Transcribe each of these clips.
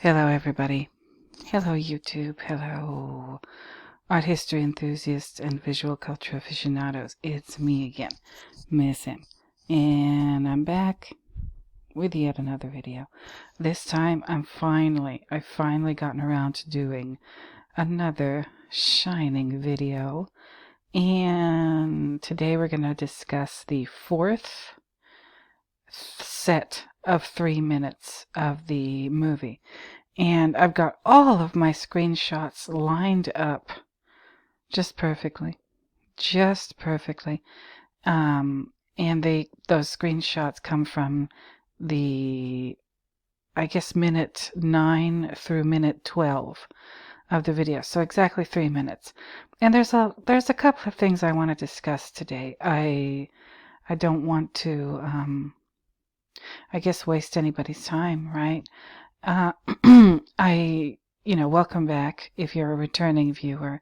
Hello, everybody. Hello, YouTube. Hello, art history enthusiasts and visual culture aficionados. It's me again, Miss M. And I'm back with yet another video. This time, I've finally gotten around to doing another Shining video. And today we're going to discuss the fourth set of 3 minutes of the movie. And I've got all of my screenshots lined up just perfectly. And those screenshots come from the, I guess, minute 9 through minute 12 of the video. So exactly 3 minutes. And there's a couple of things I want to discuss today. I don't want to, I guess, waste anybody's time, right? Welcome back if you're a returning viewer.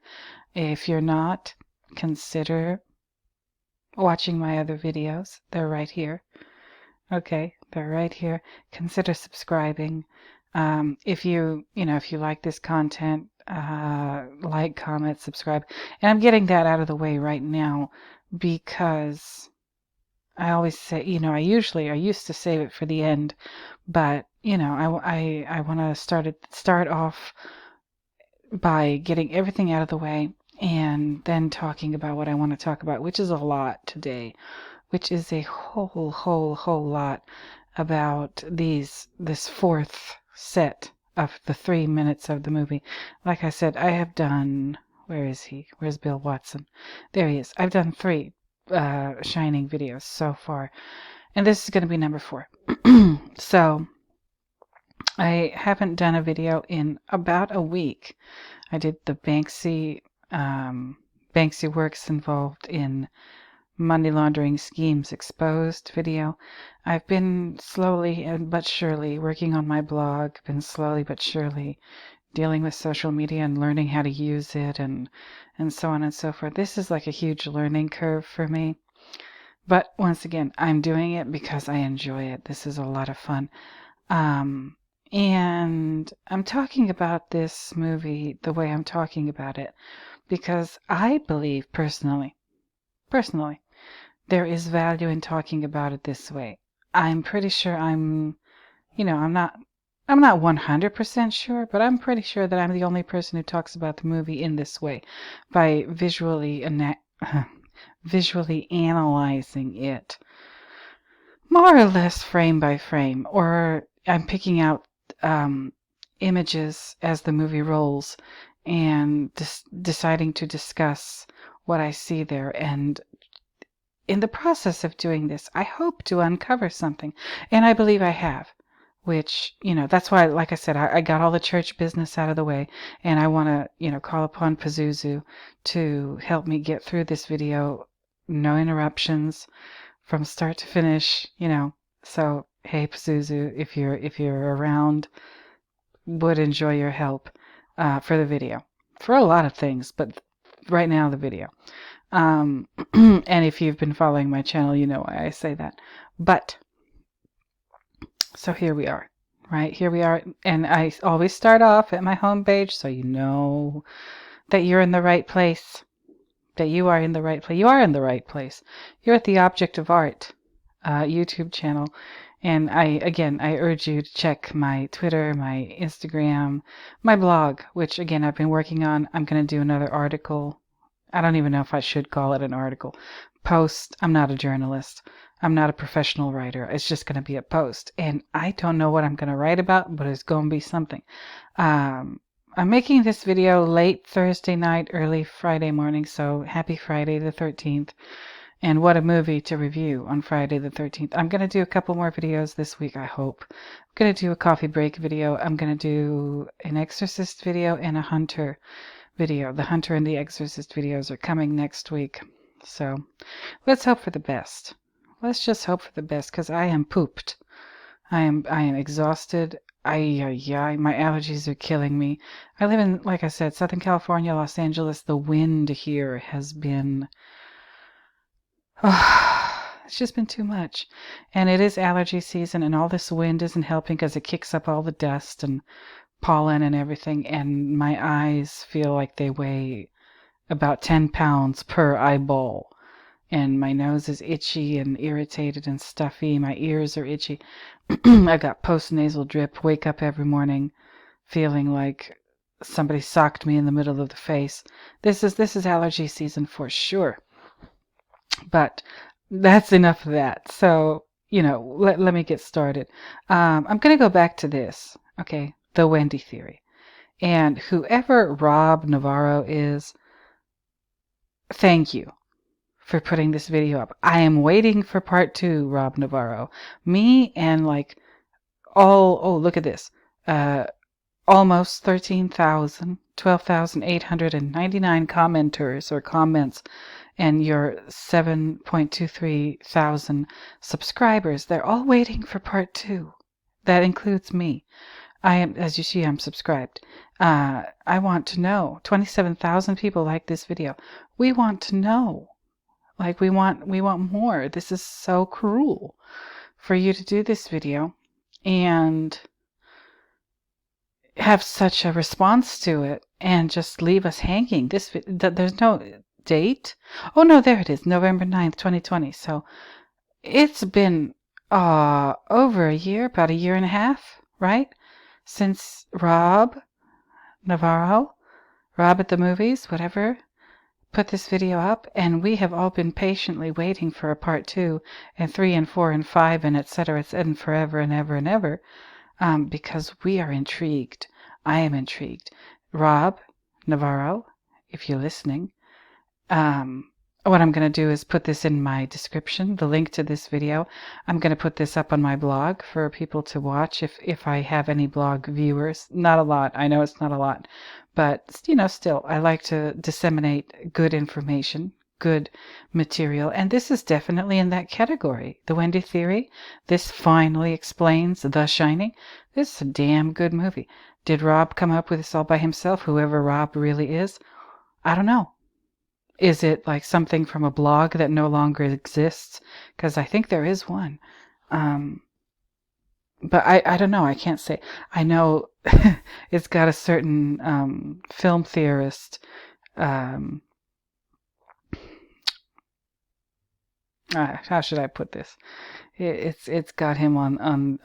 If you're not, consider watching my other videos. They're right here. Okay, they're right here. Consider subscribing. If you like this content, like, comment, subscribe. And I'm getting that out of the way right now because I always say, I used to save it for the end, but I want to start off by getting everything out of the way and then talking about what I want to talk about, which is a lot today, which is a whole lot about this fourth set of the 3 minutes of the movie. Like I said, I have done, where is he? Where's Bill Watson? There he is. I've done 3 Shining videos so far, and this is going to be number 4. So I haven't done a video in about a week. I did the Banksy works involved in money laundering schemes exposed video. I've been slowly but surely working on my blog, been slowly but surely dealing with social media and learning how to use it and so on and so forth. This is like a huge learning curve for me. But once again, I'm doing it because I enjoy it. This is a lot of fun. And I'm talking about this movie the way I'm talking about it because I believe personally, there is value in talking about it this way. I'm pretty sure I'm not 100% sure, but I'm pretty sure that I'm the only person who talks about the movie in this way, by visually analyzing it, more or less frame by frame, or I'm picking out images as the movie rolls and deciding to discuss what I see there. And in the process of doing this, I hope to uncover something, and I believe I have. Which, that's why, like I said, I got all the church business out of the way, and I want to, call upon Pazuzu to help me get through this video, no interruptions, from start to finish, So, hey, Pazuzu, if you're around, would enjoy your help for the video, for a lot of things, but right now the video. And if you've been following my channel, you know why I say that. But so here we are, right? Here we are. And I always start off at my homepage so you know that you're in the right place, that you are in the right place. You are in the right place. You're at the Object of Art YouTube channel. And I urge you to check my Twitter, my Instagram, my blog, which again, I've been working on. I'm going to do another article. I don't even know if I should call it an article. Post. I'm not a journalist. I'm not a professional writer. It's just going to be a post. And I don't know what I'm going to write about, but it's going to be something. I'm making this video late Thursday night, early Friday morning. So happy Friday the 13th. And what a movie to review on Friday the 13th. I'm going to do a couple more videos this week, I hope. I'm going to do a coffee break video. I'm going to do an Exorcist video and a Hunter video. The Hunter and the Exorcist videos are coming next week. So let's hope for the best. Let's just hope for the best, because I am pooped. I am exhausted. My allergies are killing me. I live in, like I said, Southern California, Los Angeles. The wind here has been... it's just been too much. And it is allergy season, and all this wind isn't helping because it kicks up all the dust and pollen and everything, and my eyes feel like they weigh about 10 pounds per eyeball. And my nose is itchy and irritated and stuffy. My ears are itchy. I got postnasal drip. Wake up every morning feeling like somebody socked me in the middle of the face. This is allergy season for sure. But that's enough of that. So, let me get started. I'm going to go back to this. Okay, the Wendy Theory. And whoever Rob Navarro is, thank you for putting this video up. I am waiting for part 2, Rob Navarro. Me and look at this. Almost 13,000, 12,899 commenters or comments, and your 7.23 thousand subscribers. They're all waiting for part 2. That includes me. I am, as you see, I'm subscribed. I want to know. 27,000 people like this video. We want to know. Like, we want more. This is so cruel for you to do this video and have such a response to it and just leave us hanging. There's no date. Oh no, there it is, November 9th, 2020. So it's been over a year, about a year and a half, right? Since Rob Navarro, Rob at the Movies, whatever, put this video up, and we have all been patiently waiting for a part 2 and 3 and 4 and 5 and etc. and forever and ever and ever, because we are intrigued. I am intrigued. Rob Navarro, if you're listening, what I'm going to do is put this in my description, the link to this video. I'm going to put this up on my blog for people to watch if I have any blog viewers. Not a lot. I know it's not a lot. But, still, I like to disseminate good information, good material. And this is definitely in that category. The Wendy Theory. This finally explains The Shining. This is a damn good movie. Did Rob come up with this all by himself, whoever Rob really is? I don't know. Is it like something from a blog that no longer exists? Because I think there is one. But I don't know. I can't say. I know it's got a certain film theorist. How should I put this? It's got him on.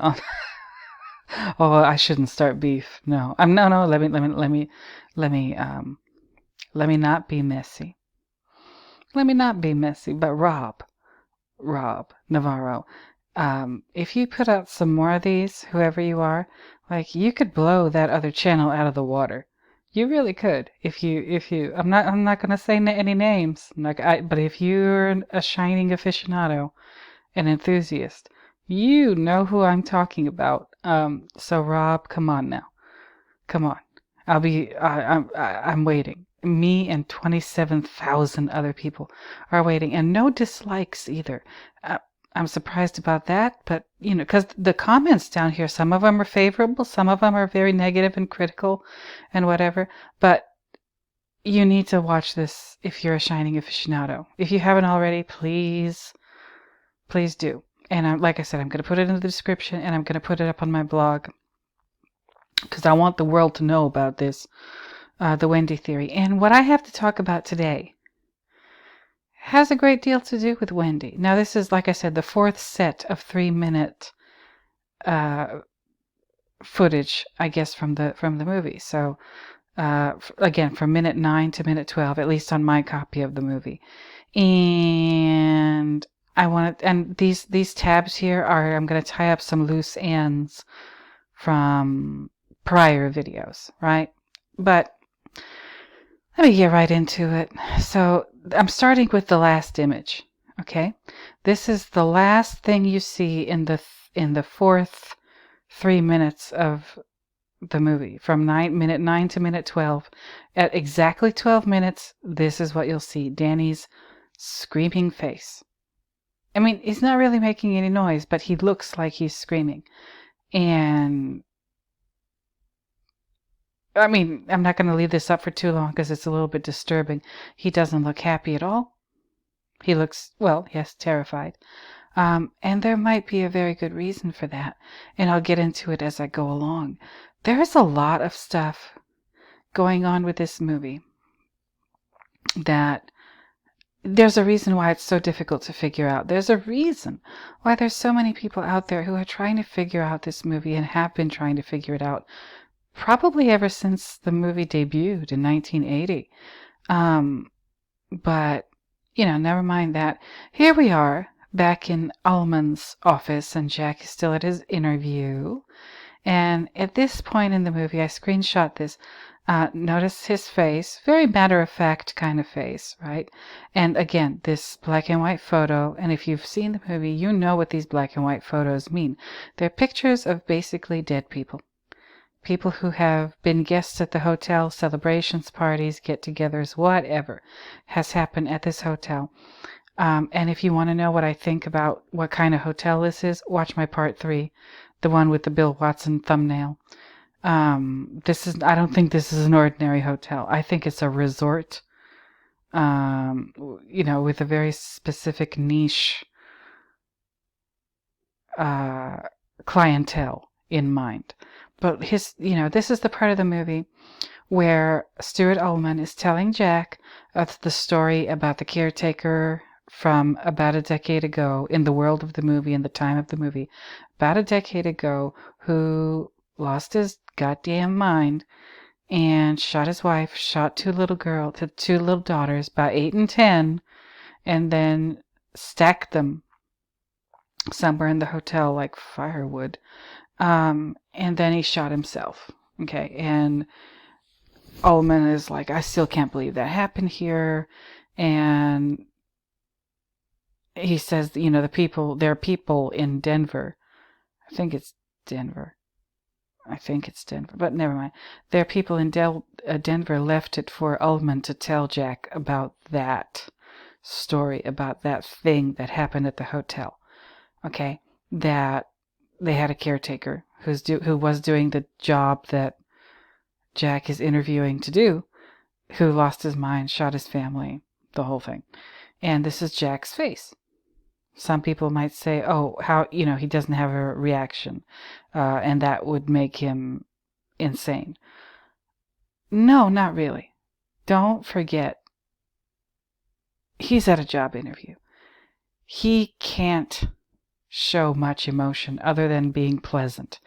Oh, I shouldn't start beef. No, no. Let me not be messy. Let me not be messy. But Rob Navarro, if you put out some more of these, whoever you are, like, you could blow that other channel out of the water. You really could. If you, I'm not gonna say any names. But if you're a Shining aficionado, an enthusiast, you know who I'm talking about. So Rob, come on now, come on. I'm waiting. Me and 27,000 other people are waiting, and no dislikes either. I'm surprised about that, but because the comments down here, some of them are favorable, some of them are very negative and critical and whatever, but you need to watch this if you're a Shining aficionado. If you haven't already, please do. And like I said, I'm going to put it in the description, and I'm going to put it up on my blog, because I want the world to know about this, the Wendy Theory. And what I have to talk about today has a great deal to do with Wendy. Now, this is, like I said, the 4th set of 3-minute footage, I guess, from the movie. So, again, from minute 9 to minute 12, at least on my copy of the movie. And and these tabs here are, I'm going to tie up some loose ends from prior videos, right? But let me get right into it. So I'm starting with the last image. Okay, this is the last thing you see in the 4th 3 minutes of the movie, from minute 9 to minute 12. At exactly 12 minutes, this is what you'll see: Danny's screaming face. I mean, he's not really making any noise, but he looks like he's screaming. And I mean, I'm not going to leave this up for too long because it's a little bit disturbing. He doesn't look happy at all. He looks, well, yes, terrified. And there might be a very good reason for that, and I'll get into it as I go along. There's a lot of stuff going on with this movie that there's a reason why it's so difficult to figure out. There's a reason why there's so many people out there who are trying to figure out this movie and have been trying to figure it out probably ever since the movie debuted in 1980. But, never mind that. Here we are back in Ohman's office, and Jack is still at his interview. And at this point in the movie, I screenshot this. Notice his face, very matter-of-fact kind of face, right? And again, this black and white photo, and if you've seen the movie, you know what these black and white photos mean. They're pictures of basically dead people. People who have been guests at the hotel, celebrations, parties, get-togethers, whatever has happened at this hotel. And if you want to know what I think about what kind of hotel this is, watch my part 3, the one with the Bill Watson thumbnail. I don't think this is an ordinary hotel. I think it's a resort, with a very specific niche clientele in mind. But this is the part of the movie where Stewart Ohman is telling Jack the story about the caretaker from about a decade ago in the world of the movie, in the time of the movie, about a decade ago, who lost his goddamn mind and shot his wife, shot two little daughters, about 8 and 10, and then stacked them somewhere in the hotel like firewood. And then he shot himself. Okay, and Ohman is like, I still can't believe that happened here. And he says, there are people in Denver. I think it's Denver, but never mind. There are people in Denver left it for Ohman to tell Jack about that story, about that thing that happened at the hotel. Okay, that they had a caretaker who was doing the job that Jack is interviewing to do, who lost his mind, shot his family, the whole thing. And this is Jack's face. Some people might say, oh, how, he doesn't have a reaction, and that would make him insane. No, not really. Don't forget, he's at a job interview. He can't show much emotion other than being pleasant.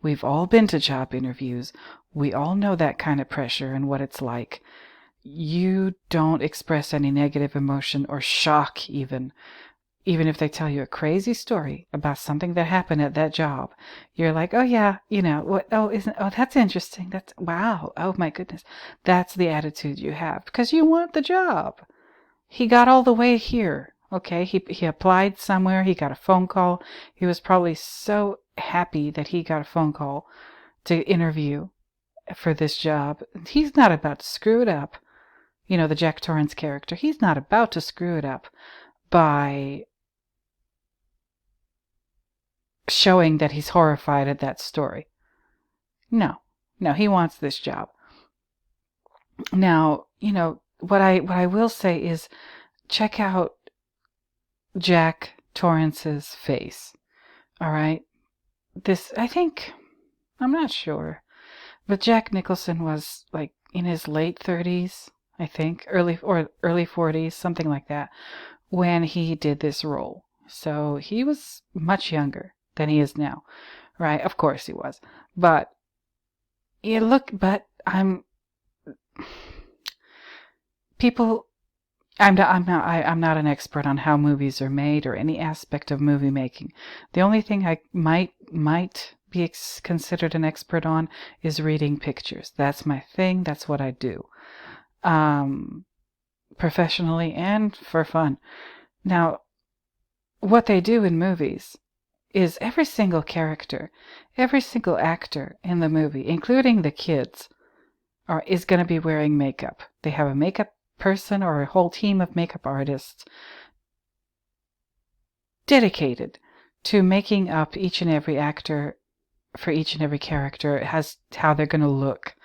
We've all been to job interviews. We all know that kind of pressure and what it's like. You don't express any negative emotion or shock even if they tell you a crazy story about something that happened at that job. You're like, oh yeah, that's interesting. That's, wow. Oh my goodness. That's the attitude you have because you want the job. He got all the way here. Okay, he applied somewhere. He got a phone call. He was probably so happy that he got a phone call to interview for this job. He's not about to screw it up. The Jack Torrance character. He's not about to screw it up by showing that he's horrified at that story. No, he wants this job. Now, what I will say is check out Jack Torrance's face. All right? I'm not sure, but Jack Nicholson was like in his late 30s, I think, early 40s, something like that, when he did this role. So he was much younger than he is now, right? Of course he was, but I'm not an expert on how movies are made or any aspect of movie making. The only thing I might be considered an expert on is reading pictures. That's my thing. That's what I do, professionally and for fun. Now, what they do in movies is every single character, every single actor in the movie, including the kids, is going to be wearing makeup. They have a makeup person or a whole team of makeup artists dedicated to making up each and every actor for each and every character. It has how they're going to look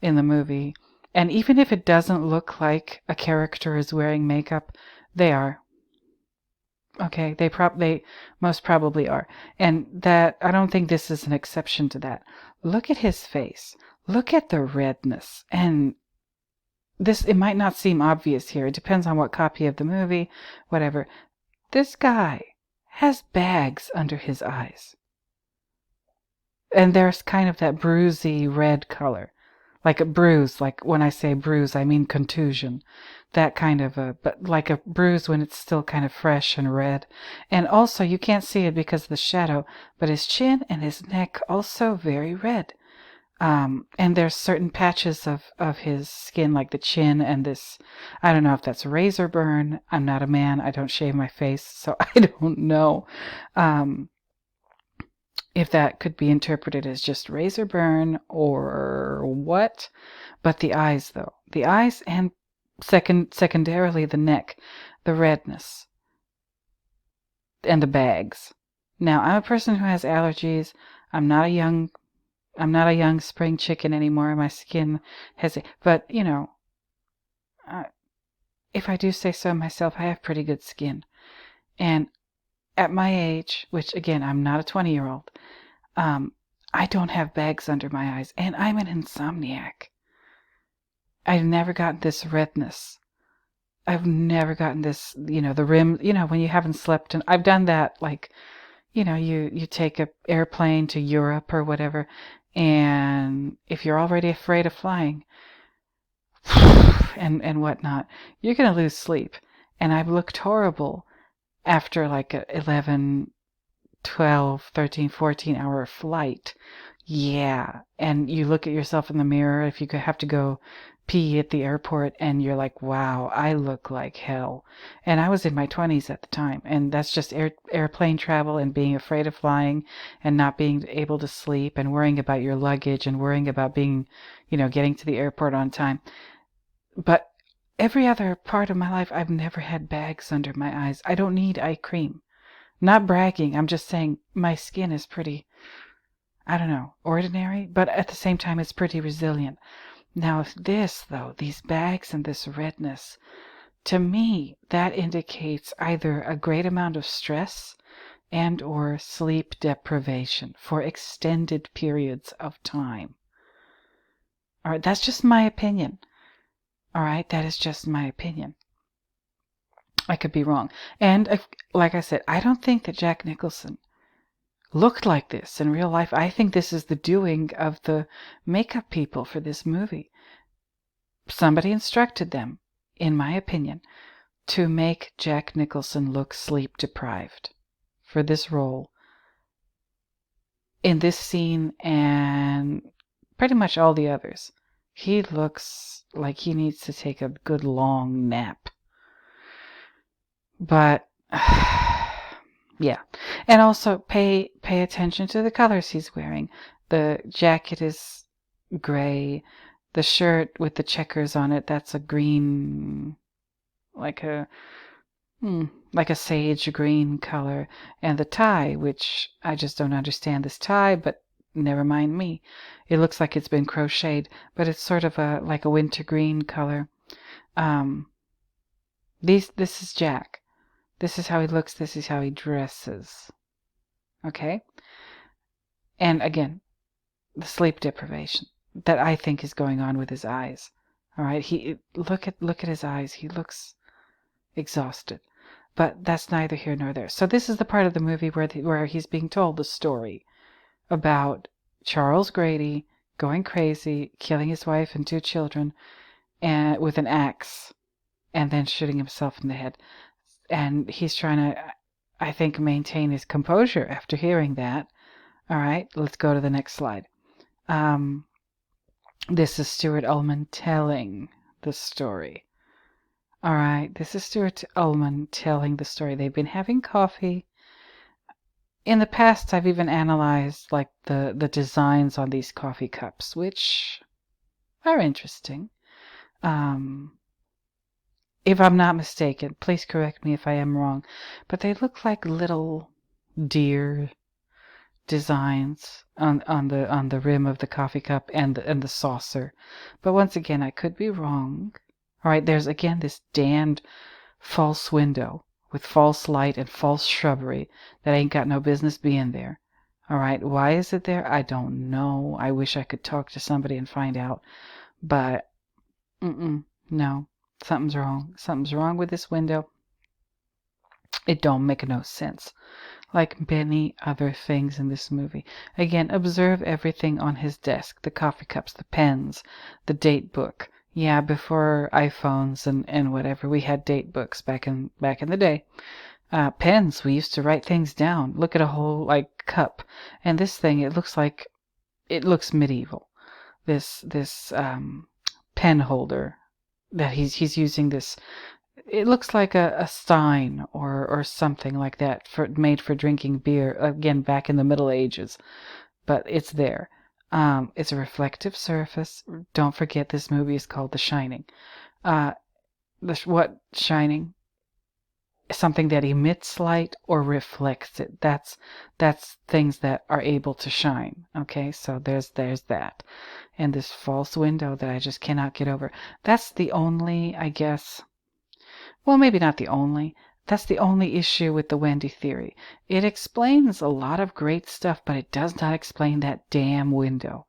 in the movie. And even if it doesn't look like a character is wearing makeup, they are. Okay, they most probably are. And that I don't think this is an exception to that. Look at his face. Look at the redness. And this, it might not seem obvious here. It depends on what copy of the movie, whatever. This guy has bags under his eyes. And there's kind of that bruisey red color. Like a bruise, like when I say bruise, I mean contusion. That kind of but like a bruise when it's still kind of fresh and red. And also, you can't see it because of the shadow, but his chin and his neck also very red. And there's certain patches of his skin, like the chin and this, I don't know if that's razor burn. I'm not a man. I don't shave my face, so I don't know. If that could be interpreted as just razor burn or what. But the eyes, though. The eyes and secondarily the neck, the redness, and the bags. Now, I'm a person who has allergies. I'm not a young spring chicken anymore. My skin has, but if I do say so myself, I have pretty good skin. And at my age, which again, I'm not a 20-year-old, I don't have bags under my eyes, and I'm an insomniac. I've never gotten this redness. I've never gotten this, the rim, when you haven't slept. And I've done that, like, you take a airplane to Europe or whatever, and if you're already afraid of flying and whatnot, you're going to lose sleep. And I've looked horrible after like a 11, 12, 13, 14-hour flight. Yeah. And you look at yourself in the mirror if you have to go pee at the airport, and you're like, wow, I look like hell. And I was in my 20s at the time, and that's just airplane travel and being afraid of flying and not being able to sleep and worrying about your luggage and worrying about being, getting to the airport on time. But every other part of my life, I've never had bags under my eyes. I don't need eye cream. Not bragging, I'm just saying my skin is pretty, I don't know, ordinary, but at the same time it's pretty resilient. Now this, though, these bags and this redness, to me, that indicates either a great amount of stress and or sleep deprivation for extended periods of time. All right, that's just my opinion. All right, that is just my opinion. I could be wrong. And like I said, I don't think that Jack Nicholson looked like this in real life. I think this is the doing of the makeup people for this movie. Somebody instructed them, in my opinion, to make Jack Nicholson look sleep deprived for this role in this scene and pretty much all the others. He looks like he needs to take a good long nap. But yeah. And also pay attention to the colors he's wearing. The jacket is gray. The shirt with the checkers on it, that's a green, like a sage green color. And the tie, which I just don't understand this tie, but never mind me. It looks like it's been crocheted, but it's sort of like a winter green color. This is Jack. This is how he looks. This is how he dresses. Okay? And again, the sleep deprivation that I think is going on with his eyes. All right? Look at his eyes. He looks exhausted. But that's neither here nor there. So this is the part of the movie where he's being told the story about Charles Grady going crazy, killing his wife and 2 children and with an axe, and then shooting himself in the head. And he's trying to, I think, maintain his composure after hearing that. All right, let's go to the next slide. This is Stewart Ohman telling the story. All right, this is Stewart Ohman telling the story. They've been having coffee. In the past, I've even analyzed like the designs on these coffee cups, which are interesting. If I'm not mistaken, please correct me if I am wrong, but they look like little deer designs on the rim of the coffee cup and the saucer. But once again, I could be wrong. All right, there's again this damned false window with false light and false shrubbery that ain't got no business being there. All right, why is it there? I don't know. I wish I could talk to somebody and find out, but no, something's wrong. Something's wrong with this window. It don't make no sense. Like many other things in this movie. Again, observe everything on his desk. The coffee cups, the pens, the date book. Yeah, before iPhones and whatever, we had date books back in the day. Pens, we used to write things down. Look at a whole like cup. And this thing, it looks medieval. This pen holder that he's using this. It looks like a stein or something like that made for drinking beer, again, back in the Middle Ages. But it's there. It's a reflective surface. Don't forget this movie is called The Shining. What Shining? Something that emits light or reflects it. That's things that are able to shine. Okay, so there's that. And this false window that I just cannot get over. That's the only, I guess... Well, maybe not the only. That's the only issue with the Wendy theory. It explains a lot of great stuff, but it does not explain that damn window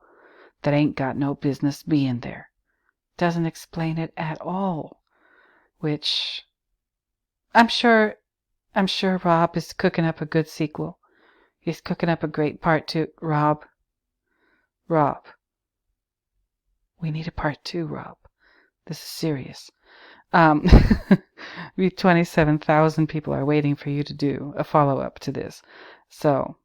that ain't got no business being there. Doesn't explain it at all. Which I'm sure Rob is cooking up a good sequel. He's cooking up a great part 2. Rob, we need a part 2, Rob. This is serious. 27,000 people are waiting for you to do a follow-up to this. So,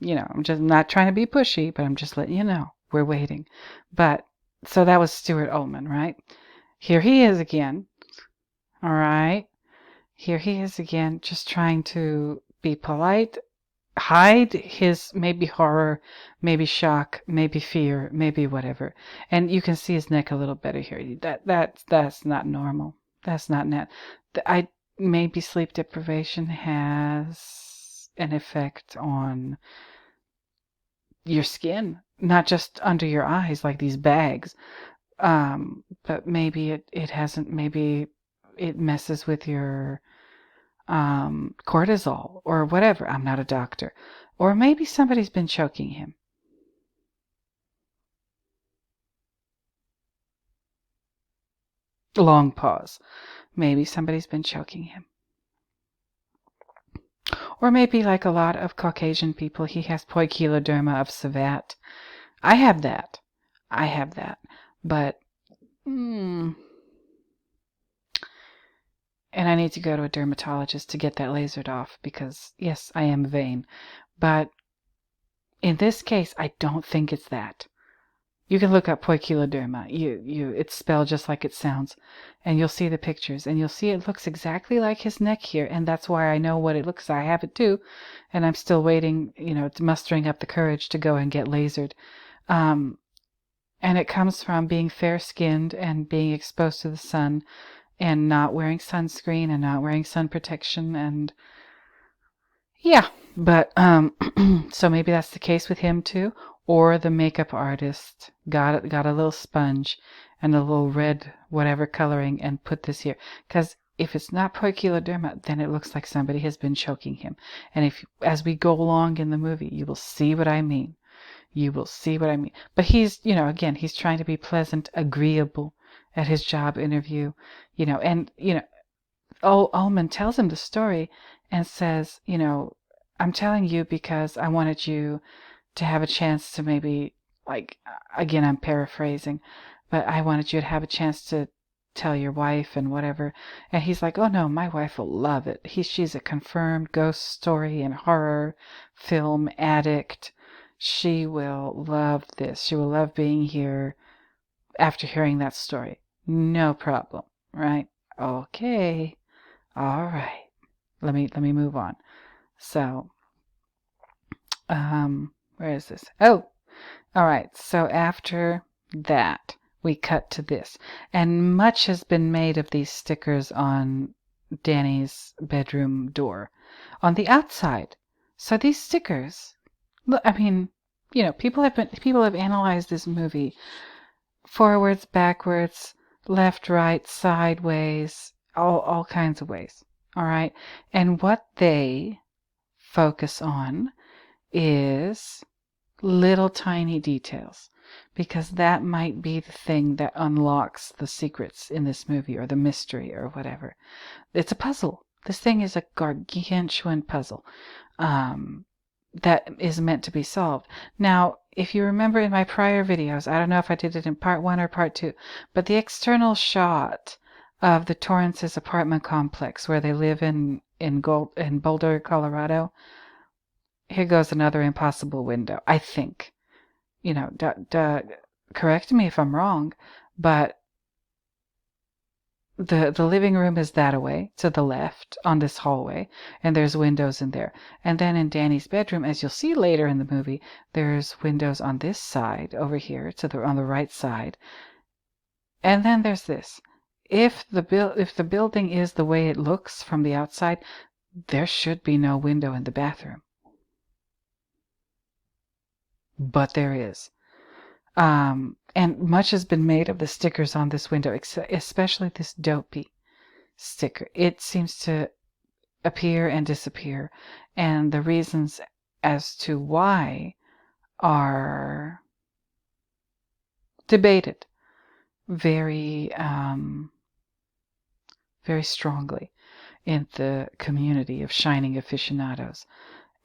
I'm just not trying to be pushy, but I'm just letting you know. We're waiting. But, so that was Stewart Ohman, right? Here he is again. All right. Here he is again, just trying to be polite, hide his maybe horror, maybe shock, maybe fear, maybe whatever. And you can see his neck a little better here. That's not normal. That's not net. Maybe sleep deprivation has an effect on your skin, not just under your eyes like these bags. But maybe it hasn't. Maybe it messes with your cortisol or whatever. I'm not a doctor. Or maybe somebody's been choking him. Long pause. Maybe somebody's been choking him. Or maybe, like a lot of Caucasian people, he has poikiloderma of Savat. I have that. But, and I need to go to a dermatologist to get that lasered off because, yes, I am vain. But in this case, I don't think it's that. You can look up poikiloderma. It's spelled just like it sounds. And you'll see the pictures. And you'll see it looks exactly like his neck here. And that's why I know what it looks like. I have it too. And I'm still waiting, mustering up the courage to go and get lasered. And it comes from being fair-skinned and being exposed to the sun and not wearing sunscreen and not wearing sun protection. And yeah, but so maybe that's the case with him too. Or the makeup artist got a little sponge and a little red whatever coloring and put this here. Because if it's not poikiloderma, then it looks like somebody has been choking him. And as we go along in the movie, you will see what I mean. But he's, again, he's trying to be pleasant, agreeable at his job interview, Ullman tells him the story and says, I'm telling you because I wanted you to have a chance to maybe, again, I'm paraphrasing, but I wanted you to have a chance to tell your wife and whatever. And he's like, oh no, my wife will love it. She's a confirmed ghost story and horror film addict. She will love this. She will love being here after hearing that story. No problem, right? Okay. All right. Let me move on. So, where is this? Oh, all right. So after that, we cut to this. And much has been made of these stickers on Danny's bedroom door. On the outside. So these stickers, people have analyzed this movie forwards, backwards, left, right, sideways, all kinds of ways. All right. And what they focus on is little tiny details, because that might be the thing that unlocks the secrets in this movie, or the mystery, or whatever. It's a puzzle. This thing is a gargantuan puzzle that is meant to be solved. Now, if you remember in my prior videos, I don't know if I did it in part 1 or part 2, but the external shot of the Torrance's apartment complex where they live in Boulder, Colorado. Here goes another impossible window, I think. You know, correct me if I'm wrong, but the living room is that away to the left on this hallway, and there's windows in there. And then in Danny's bedroom, as you'll see later in the movie, there's windows on this side over here on the right side. And then there's this. If the building is the way it looks from the outside, there should be no window in the bathroom. But there is. And much has been made of the stickers on this window, especially this Dopey sticker. It seems to appear and disappear, and the reasons as to why are debated very, very strongly in the community of shining aficionados.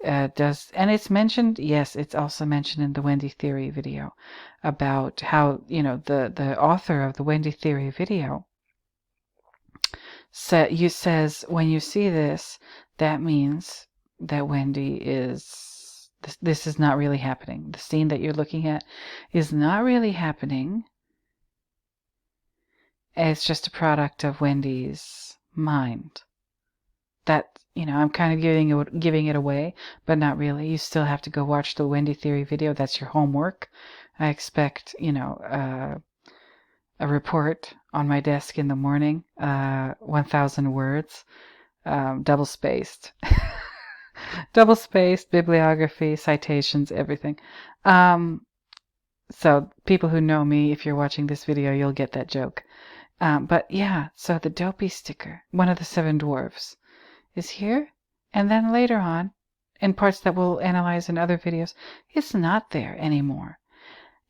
And it's mentioned, yes, it's also mentioned in the Wendy Theory video about how, the author of the Wendy Theory video says when you see this, that means that Wendy is, this is not really happening. The scene that you're looking at is not really happening. It's just a product of Wendy's mind. That, I'm kind of giving it away, but not really. You still have to go watch the Wendy Theory video. That's your homework. I expect, a report on my desk in the morning, 1,000 words, double-spaced. Double-spaced, bibliography, citations, everything. So people who know me, if you're watching this video, you'll get that joke. But yeah, so the Dopey sticker, one of the 7 dwarfs, is here, and then later on, in parts that we'll analyze in other videos, it's not there anymore.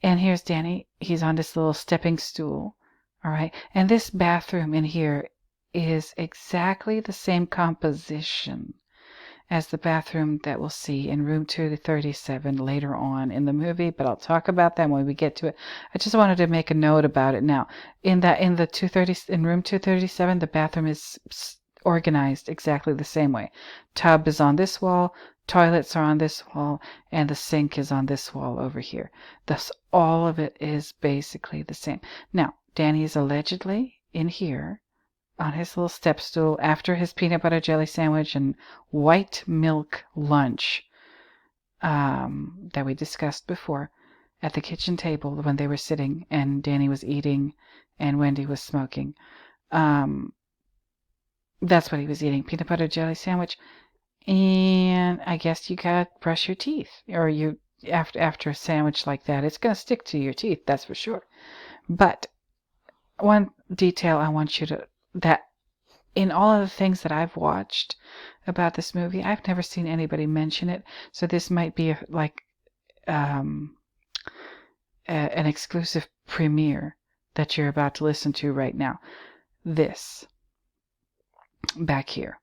And here's Danny. He's on this little stepping stool, all right? And this bathroom in here is exactly the same composition as the bathroom that we'll see in room 237 later on in the movie, but I'll talk about that when we get to it. I just wanted to make a note about it now. In room 237, the bathroom is organized exactly the same way. Tub is on this wall, toilets are on this wall, and the sink is on this wall over here. Thus, all of it is basically the same. Now, Danny is allegedly in here on his little step stool after his peanut butter jelly sandwich and white milk lunch that we discussed before at the kitchen table when they were sitting and Danny was eating and Wendy was smoking. That's what he was eating, peanut butter jelly sandwich. And I guess you gotta brush your teeth, or after a sandwich like that, it's gonna stick to your teeth, that's for sure. But one detail I want you that in all of the things that I've watched about this movie, I've never seen anybody mention it, so this might be an exclusive premiere that you're about to listen to right now. This back here.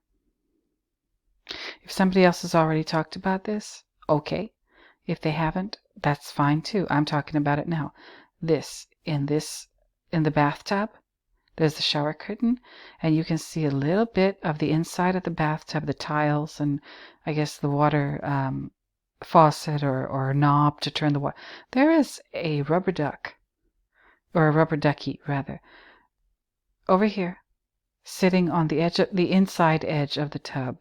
If somebody else has already talked about this, okay. If they haven't, that's fine too. I'm talking about it now. In the bathtub, there's the shower curtain, and you can see a little bit of the inside of the bathtub, the tiles, and I guess the water faucet or knob to turn the water. There is a rubber duck, or a rubber ducky rather, over here, sitting on the inside edge of the tub.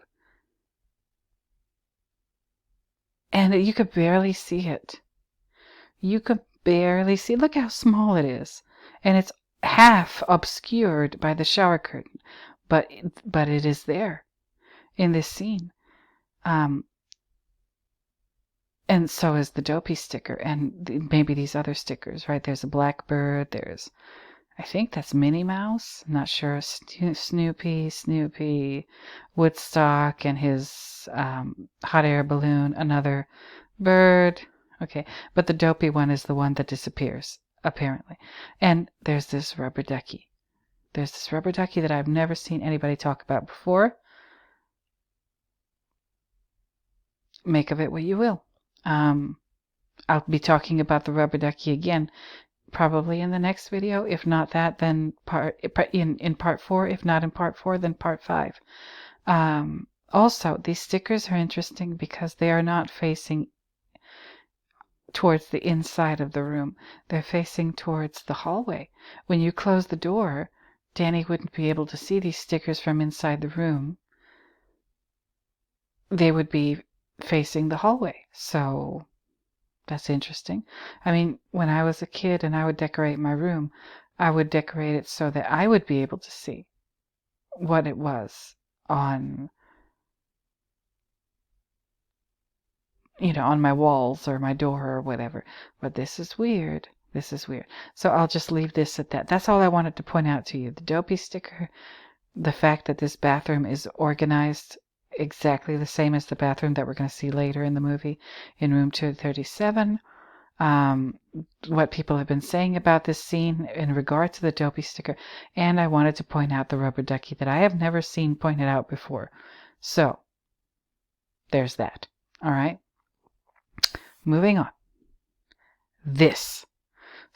And you could barely see it. You could barely see. Look how small it is. And it's half obscured by the shower curtain. But it is there in this scene. And so is the Dopey sticker and maybe these other stickers, right? There's a blackbird. There's I think that's Minnie Mouse. I'm not sure. Snoopy, Woodstock, and his hot air balloon. Another bird. Okay, but the dopey one is the one that disappears, apparently. And there's this rubber ducky. There's this rubber ducky that I've never seen anybody talk about before. Make of it what you will. I'll be talking about the rubber ducky again, probably in the next video. If not that, then in part 4. If not in part 4, then part 5. Also, these stickers are interesting because they are not facing towards the inside of the room. They're facing towards the hallway. When you close the door, Danny wouldn't be able to see these stickers from inside the room. They would be facing the hallway. So that's interesting. I mean, when I was a kid and I would decorate my room, I would decorate it so that I would be able to see what it was on, on my walls or my door or whatever. But this is weird. This is weird. So I'll just leave this at that. That's all I wanted to point out to you. The dopey sticker, the fact that this bathroom is organized exactly the same as the bathroom that we're going to see later in the movie in room 237. What people have been saying about this scene in regard to the dopey sticker, and I wanted to point out the rubber ducky that I have never seen pointed out before. So there's that. All right, moving on. This.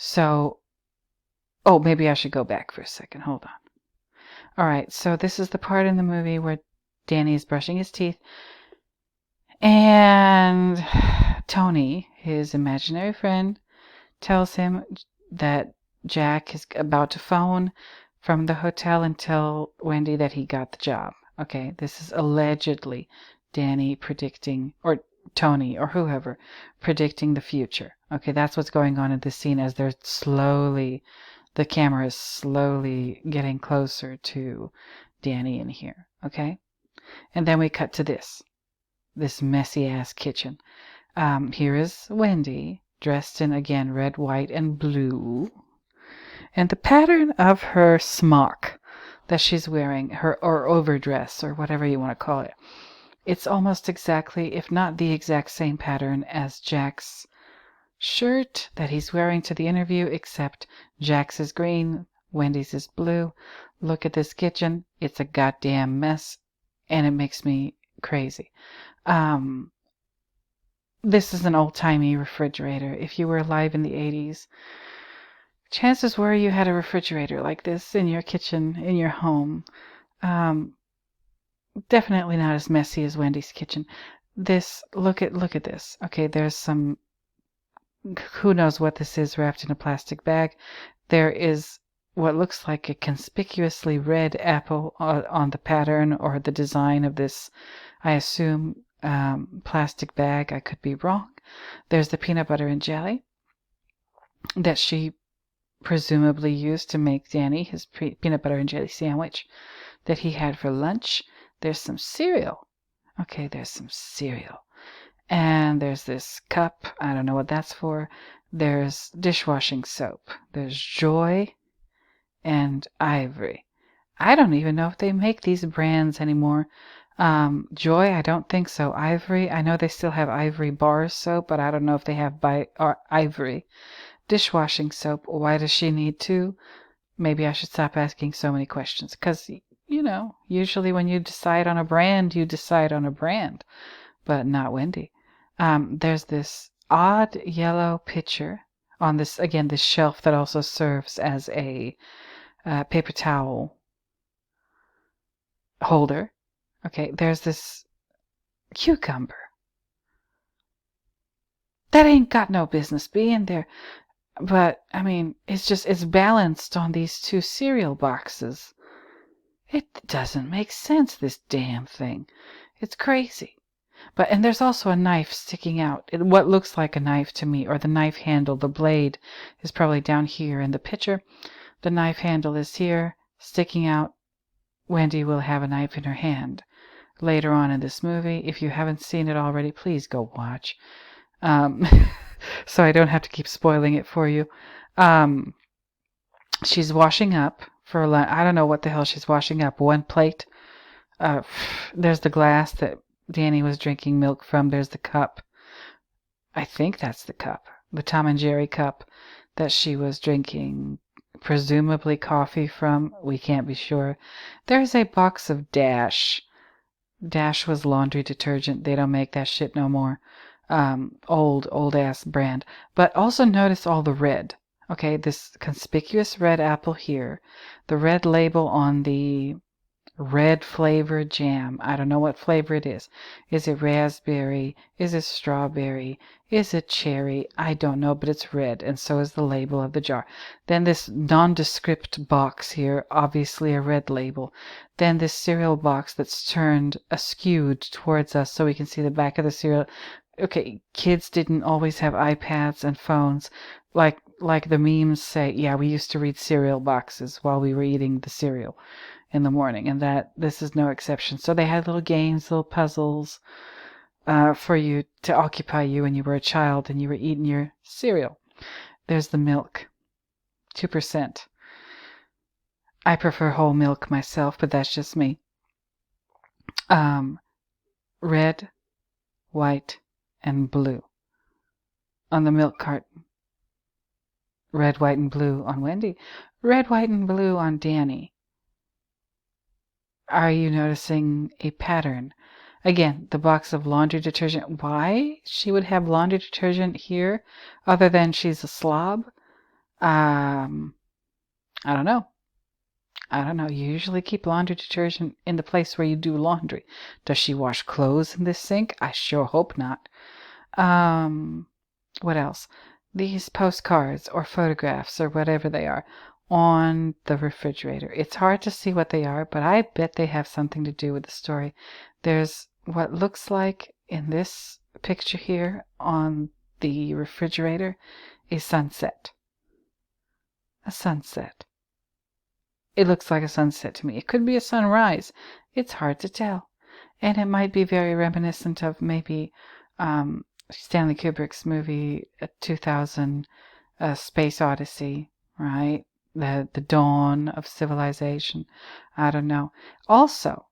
So, oh, maybe I should go back for a second. Hold on. All right, so this is the part in the movie where Danny is brushing his teeth, and Tony, his imaginary friend, tells him that Jack is about to phone from the hotel and tell Wendy that he got the job. Okay, this is allegedly Danny predicting, or Tony, or whoever, predicting the future. Okay, that's what's going on in this scene as the camera is slowly getting closer to Danny in here. Okay, and then we cut to this messy ass kitchen. Here is Wendy, dressed in, again, red, white, and blue. And the pattern of her smock that she's wearing, or overdress, or whatever you want to call it, it's almost exactly, if not the exact same pattern as Jack's shirt that he's wearing to the interview, except Jack's is green, Wendy's is blue. Look at this kitchen. It's a goddamn mess, and it makes me crazy. This is an old-timey refrigerator. If you were alive in the 80s, chances were you had a refrigerator like this in your kitchen, in your home. Definitely not as messy as Wendy's kitchen. Look at this. Okay, there's some, who knows what this is, wrapped in a plastic bag. There is what looks like a conspicuously red apple on the pattern or the design of this, I assume, plastic bag. I could be wrong. There's the peanut butter and jelly that she presumably used to make Danny his peanut butter and jelly sandwich that he had for lunch. There's some cereal. Okay, there's some cereal. And there's this cup. I don't know what that's for. There's dishwashing soap. There's Joy and Ivory. I don't even know if they make these brands anymore. Joy, I don't think so. Ivory, I know they still have Ivory bar soap, but I don't know if they have Ivory dishwashing soap. Why does she need two? Maybe I should stop asking so many questions, because, usually when you decide on a brand, you decide on a brand, but not Wendy. There's this odd yellow pitcher on this shelf that also serves as a paper towel holder. Okay, there's this cucumber. That ain't got no business being there. But, I mean, it's balanced on these two cereal boxes. It doesn't make sense, this damn thing. It's crazy. And there's also a knife sticking out. What looks like a knife to me, or the knife handle, the blade is probably down here in the picture. The knife handle is here, sticking out. Wendy will have a knife in her hand later on in this movie. If you haven't seen it already, please go watch. So I don't have to keep spoiling it for you. She's washing up for lunch. I don't know what the hell she's washing up. One plate. Uh, there's the glass that Danny was drinking milk from. There's the cup. I think that's the cup. The Tom and Jerry cup that she was drinking, presumably coffee from. We can't be sure. There's a box of Dash. Dash was laundry detergent. They don't make that shit no more. Old ass brand. But also notice all the red. Okay, this conspicuous red apple here. The red label on the red flavored jam. I don't know what flavor it is. Is it raspberry? Is it strawberry? Is it cherry? I don't know, but it's red, and so is the label of the jar. Then this nondescript box here, obviously a red label. Then this cereal box that's turned askew towards us so we can see the back of the cereal. Okay, kids didn't always have iPads and phones. Like the memes say, yeah, we used to read cereal boxes while we were eating the cereal in the morning, and that this is no exception. So they had little games, little puzzles for you to occupy you when you were a child and you were eating your cereal. There's the milk, 2%. I prefer whole milk myself, but that's just me. Red, white, and blue on the milk carton. Red, white, and blue on Wendy. Red, white, and blue on Danny. Are you noticing a pattern? Again, the box of laundry detergent. Why she would have laundry detergent here other than she's a slob? I don't know. You usually keep laundry detergent in the place where you do laundry. Does she wash clothes in this sink? I sure hope not. What else? These postcards or photographs or whatever they are on the refrigerator. It's hard to see what they are, but I bet they have something to do with the story. There's what looks like in this picture here on the refrigerator a sunset. A sunset. It looks like a sunset to me. It could be a sunrise. It's hard to tell. And it might be very reminiscent of maybe Stanley Kubrick's movie 2000 Space Odyssey, right? The dawn of civilization. I don't know. Also,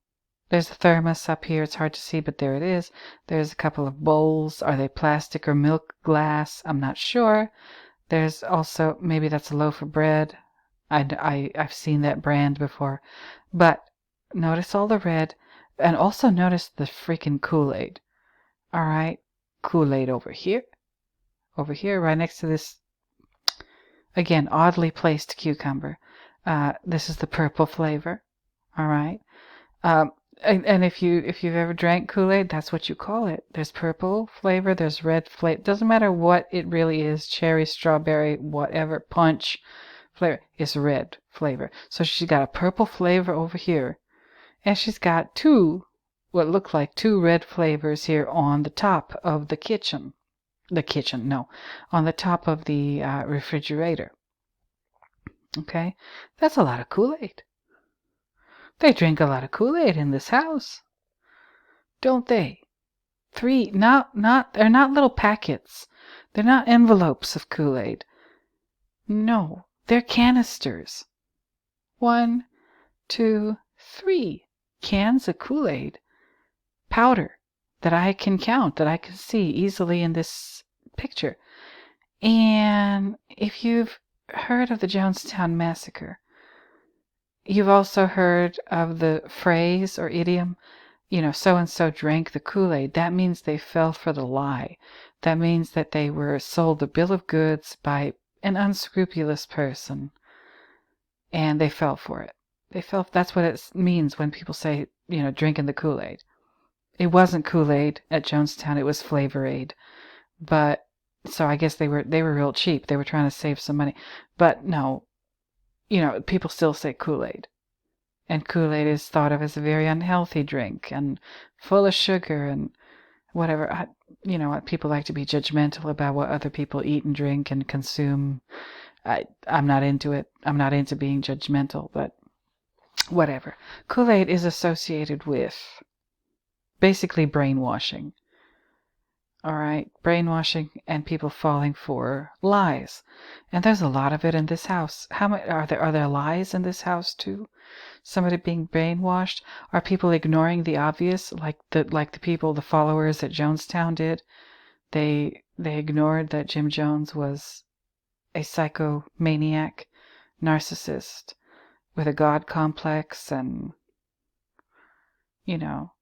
there's a thermos up here. It's hard to see, but there it is. There's a couple of bowls. Are they plastic or milk glass? I'm not sure. There's also, maybe that's a loaf of bread. I've seen that brand before. But notice all the red. And also notice the freaking Kool-Aid. All right. Kool-Aid over here, right next to this, again, oddly placed cucumber. This is the purple flavor, all right? And if you've ever drank Kool-Aid, that's what you call it. There's purple flavor, there's red flavor. Doesn't matter what it really is, cherry, strawberry, whatever, punch flavor. It's red flavor. So she's got a purple flavor over here, and she's got what look like two red flavors here on the top of the kitchen. On the top of the refrigerator. Okay, that's a lot of Kool-Aid. They drink a lot of Kool-Aid in this house, don't they? They're not little packets. They're not envelopes of Kool-Aid. No, they're canisters. 1, 2, 3 cans of Kool-Aid powder that I can count, that I can see easily in this picture. And if you've heard of the Jonestown Massacre, you've also heard of the phrase or idiom, so-and-so drank the Kool-Aid. That means they fell for the lie. That means that they were sold the bill of goods by an unscrupulous person, and they fell for it. That's what it means when people say, drinking the Kool-Aid. It wasn't Kool-Aid at Jonestown, it was Flavor Aid. But so I guess they were real cheap. They were trying to save some money. But no, people still say Kool-Aid. And Kool-Aid is thought of as a very unhealthy drink and full of sugar and whatever. People like to be judgmental about what other people eat and drink and consume. I'm not into it. I'm not into being judgmental, but whatever. Kool-Aid is associated with basically brainwashing. All right, brainwashing and people falling for lies, and there's a lot of it in this house. How many are there lies in this house too? Somebody being brainwashed? Are people ignoring the obvious, like the people, the followers at Jonestown did? They ignored that Jim Jones was a psychomaniac, narcissist with a god complex, and you know,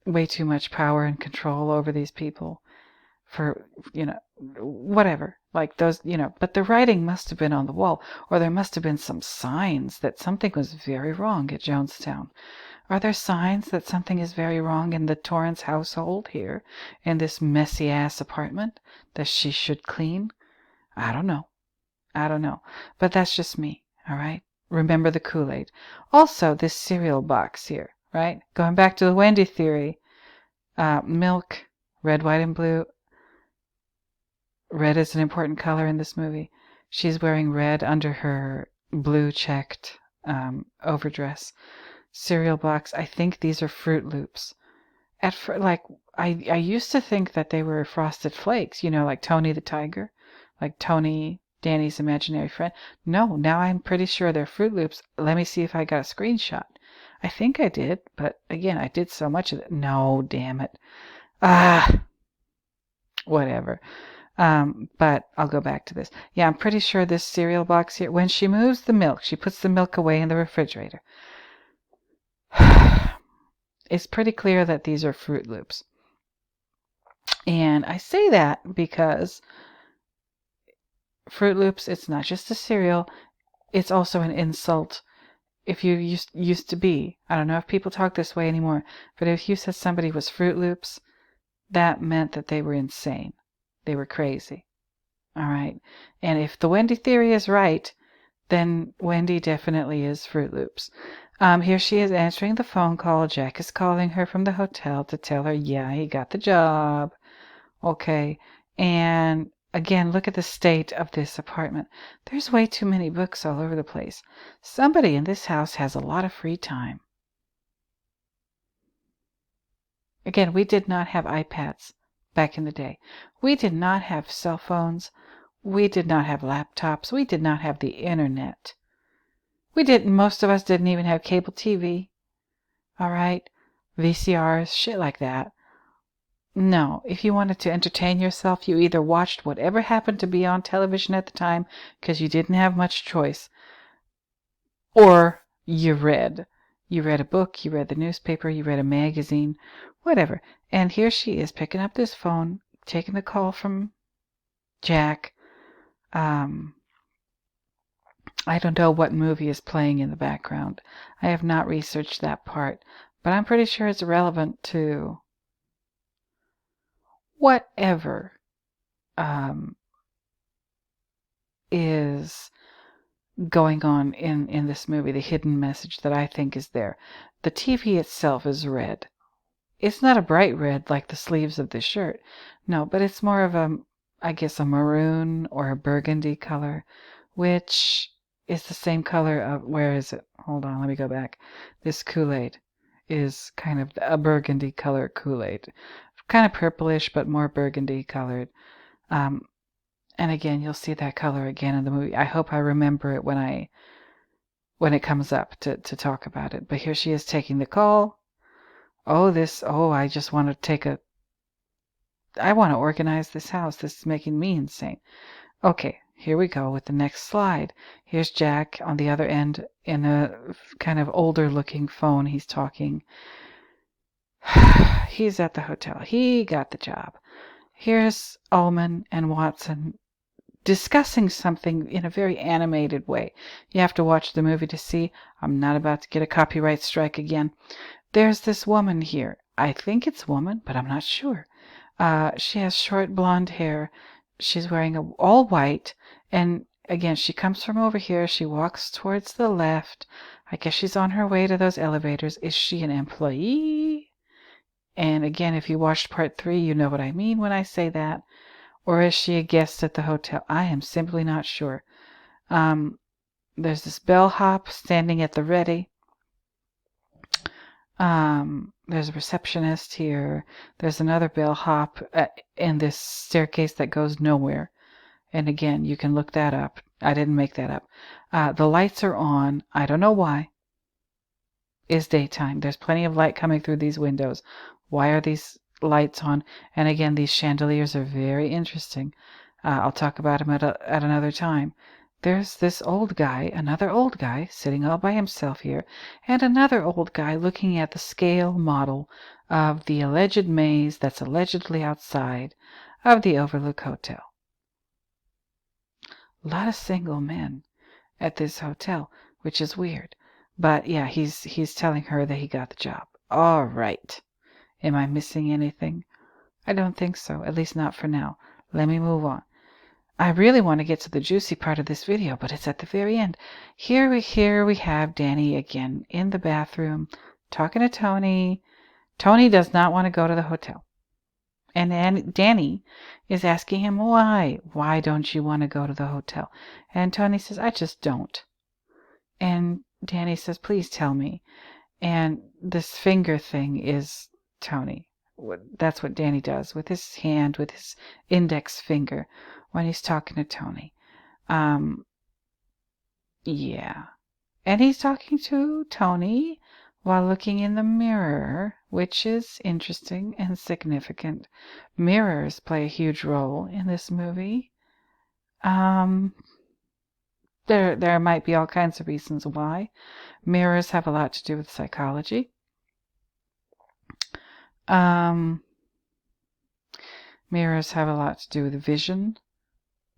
way too much power and control over these people for, whatever. Like those, but the writing must have been on the wall, or there must have been some signs that something was very wrong at Jonestown. Are there signs that something is very wrong in the Torrance household here, in this messy ass apartment that she should clean? I don't know. But that's just me, all right? Remember the Kool-Aid. Also, this cereal box here, right? Going back to the Wendy theory. Milk, red, white, and blue. Red is an important color in this movie. She's wearing red under her blue checked overdress. Cereal box. I think these are Fruit Loops. I used to think that they were Frosted Flakes, like Tony the Tiger, like Tony, Danny's imaginary friend. No, now I'm pretty sure they're Fruit Loops. Let me see if I got a screenshot. I think I did, but again, I did so much of it. No, damn it. Whatever. But I'll go back to this. Yeah, I'm pretty sure this cereal box here, when she moves the milk, she puts the milk away in the refrigerator. It's pretty clear that these are Fruit Loops. And I say that because Fruit Loops, it's not just a cereal, it's also an insult. If you used to be, I don't know if people talk this way anymore, but if you said somebody was Fruit Loops, that meant that they were insane. They were crazy. All right. And if the Wendy theory is right, then Wendy definitely is Fruit Loops. Here she is answering the phone call. Jack is calling her from the hotel to tell her, yeah, he got the job. Okay. And again, look at the state of this apartment. There's way too many books all over the place. Somebody in this house has a lot of free time. Again, we did not have iPads back in the day. We did not have cell phones. We did not have laptops. We did not have the internet. Most of us didn't even have cable TV. All right? VCRs, shit like that. No, if you wanted to entertain yourself, you either watched whatever happened to be on television at the time because you didn't have much choice, or you read. You read a book, you read the newspaper, you read a magazine, whatever. And here she is picking up this phone, taking the call from Jack. I don't know what movie is playing in the background. I have not researched that part, but I'm pretty sure it's relevant to whatever is going on in this movie, the hidden message that I think is there. The TV itself is red. It's not a bright red like the sleeves of this shirt. No, but it's more of I guess, a maroon or a burgundy color, which is the same color of, where is it? Hold on, let me go back. This Kool-Aid is kind of a burgundy color Kool-Aid. Kind of purplish, but more burgundy colored. And again, you'll see that color again in the movie. I hope I remember it when it comes up to talk about it. But here she is taking the call. I just want to I want to organize this house. This is making me insane. Okay, here we go with the next slide. Here's Jack on the other end in a kind of older looking phone. He's talking. He's at the hotel. He got the job. Here's Ohman and Watson discussing something in a very animated way. You have to watch the movie to see. I'm not about to get a copyright strike again. There's this woman here. I think it's a woman, but I'm not sure. She has short blonde hair. She's wearing all white. And again, she comes from over here. She walks towards the left. I guess she's on her way to those elevators. Is she an employee? And again, if you watched part 3, you know what I mean when I say that. Or is she a guest at the hotel? I am simply not sure. There's this bellhop standing at the ready. There's a receptionist here. There's another bellhop in this staircase that goes nowhere. And again, you can look that up. I didn't make that up. The lights are on. I don't know why. It's daytime. There's plenty of light coming through these windows. Why are these lights on? And again, these chandeliers are very interesting. I'll talk about them at another time. There's this old guy, another old guy, sitting all by himself here, and another old guy looking at the scale model of the alleged maze that's allegedly outside of the Overlook Hotel. A lot of single men at this hotel, which is weird. But yeah, he's telling her that he got the job. All right. Am I missing anything? I don't think so, at least not for now. Let me move on. I really want to get to the juicy part of this video, but it's at the very end. Here we have Danny again in the bathroom talking to Tony. Tony does not want to go to the hotel. And Danny is asking him why. Why don't you want to go to the hotel? And Tony says, I just don't. And Danny says, please tell me. And this finger thing is Tony. That's what Danny does with his hand, with his index finger when he's talking to Tony. Yeah. And he's talking to Tony while looking in the mirror, which is interesting and significant. Mirrors play a huge role in this movie. There might be all kinds of reasons why. Mirrors have a lot to do with psychology. Mirrors have a lot to do with vision.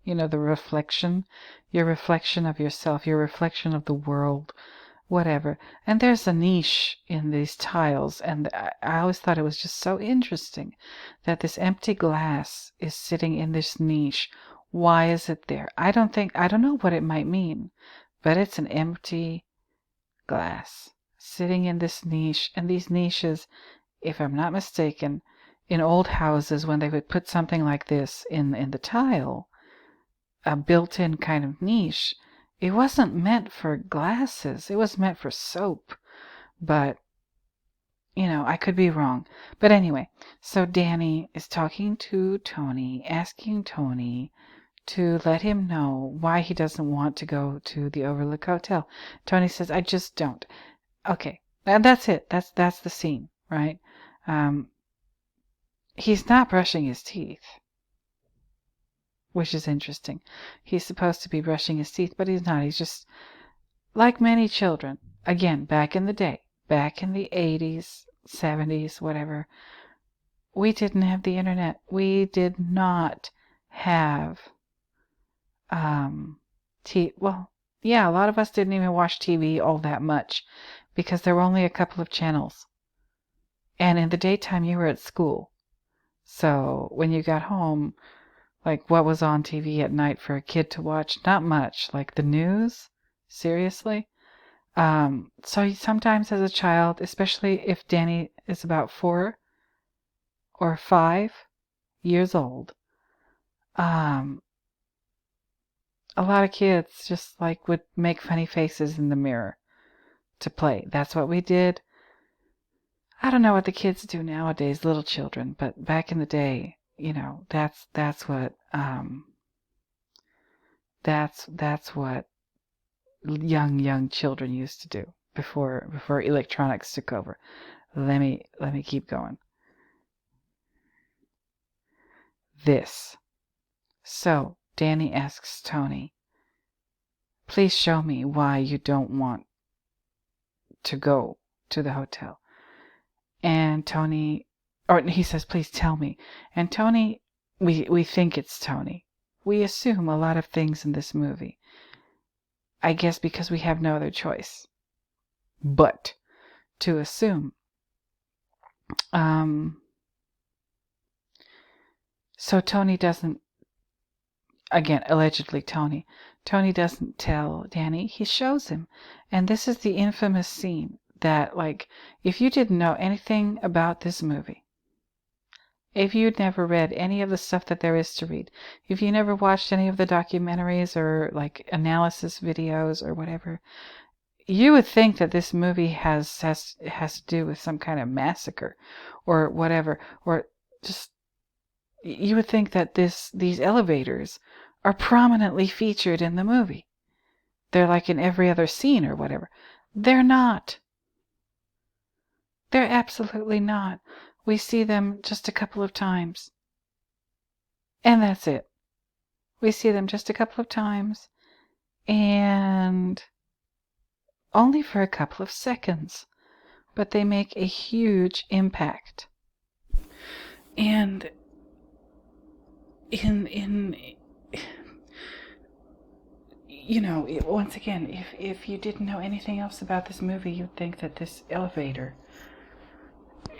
You know, the reflection, your reflection of yourself, your reflection of the world, whatever. And there's a niche in these tiles, and I always thought it was just so interesting that this empty glass is sitting in this niche. Why is it there? I don't know what it might mean, but it's an empty glass sitting in this niche. And these niches, if I'm not mistaken, in old houses, when they would put something like this in the tile, a built-in kind of niche, it wasn't meant for glasses. It was meant for soap. But, you know, I could be wrong. But anyway, so Danny is talking to Tony, asking Tony to let him know why he doesn't want to go to the Overlook Hotel. Tony says, I just don't. Okay, and that's it. That's the scene, right? He's not brushing his teeth, which is interesting. He's supposed to be brushing his teeth, but he's not. He's just like many children. Again, back in the day, back in the 80s, 70s, whatever, we didn't have the internet. We did not have well, yeah, a lot of us didn't even watch TV all that much because there were only a couple of channels. And in the daytime, you were at school. So when you got home, like what was on TV at night for a kid to watch? Not much. Like the news? Seriously? So sometimes as a child, especially if Danny is about 4 or 5 years old, a lot of kids just like would make funny faces in the mirror to play. That's what we did. I don't know what the kids do nowadays, little children, but back in the day, you know, that's what young children used to do before electronics took over. Let me keep going. So Danny asks Tony, please show me why you don't want to go to the hotel. And Tony, or he says, please tell me. And Tony, we think it's Tony. We assume a lot of things in this movie. I guess because we have no other choice but to assume. So Tony doesn't, again, allegedly Tony doesn't tell Danny. He shows him. And this is the infamous scene that, like, if you didn't know anything about this movie, if you'd never read any of the stuff that there is to read, if you never watched any of the documentaries or, like, analysis videos or whatever, you would think that this movie has to do with some kind of massacre or whatever, or just you would think that these elevators are prominently featured in the movie. They're like in every other scene or whatever. They're not. They're absolutely not. We see them just a couple of times. And that's it. We see them just a couple of times. And only for a couple of seconds. But they make a huge impact. And in you know, once again, if you didn't know anything else about this movie, you'd think that this elevator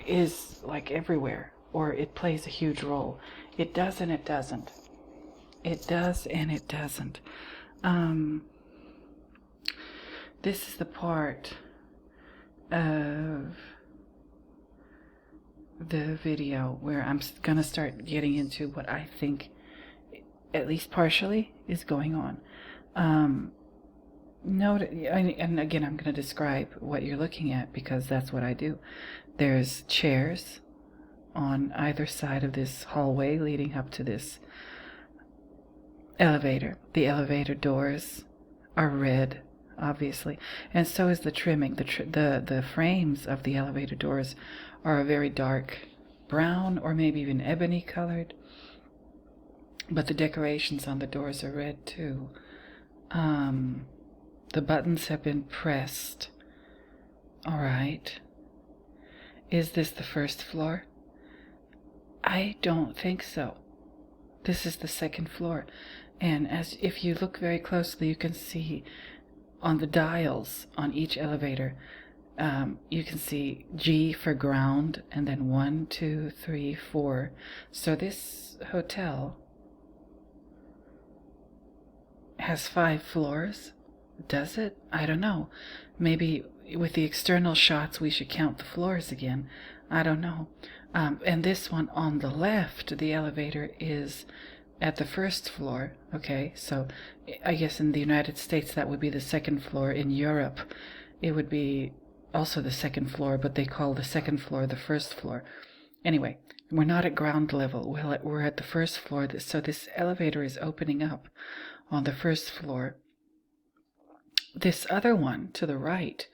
is like everywhere, or it plays a huge role. It does and it doesn't. It does and it doesn't. This is the part of the video where I'm gonna start getting into what I think, at least partially, is going on. Note, and again, I'm going to describe what you're looking at because that's what I do. There's chairs on either side of this hallway leading up to this elevator. The elevator doors are red, obviously, and so is the trimming. The frames of the elevator doors are a very dark brown or maybe even ebony colored, but the decorations on the doors are red too. The buttons have been pressed. All right. Is this the first floor? I don't think so. This is the second floor. And if you look very closely, you can see on the dials on each elevator, you can see G for ground, and then 1, 2, 3, 4. So this hotel has 5 floors. Does it? I don't know. Maybe with the external shots we should count the floors again. I don't know. And this one on the left, the elevator is at the first floor. Okay, so I guess in the United States that would be the second floor. In Europe it would be also the second floor, but they call the second floor the first floor. Anyway, we're not at ground level. We're at the first floor. So this elevator is opening up on the first floor. This other one to the right,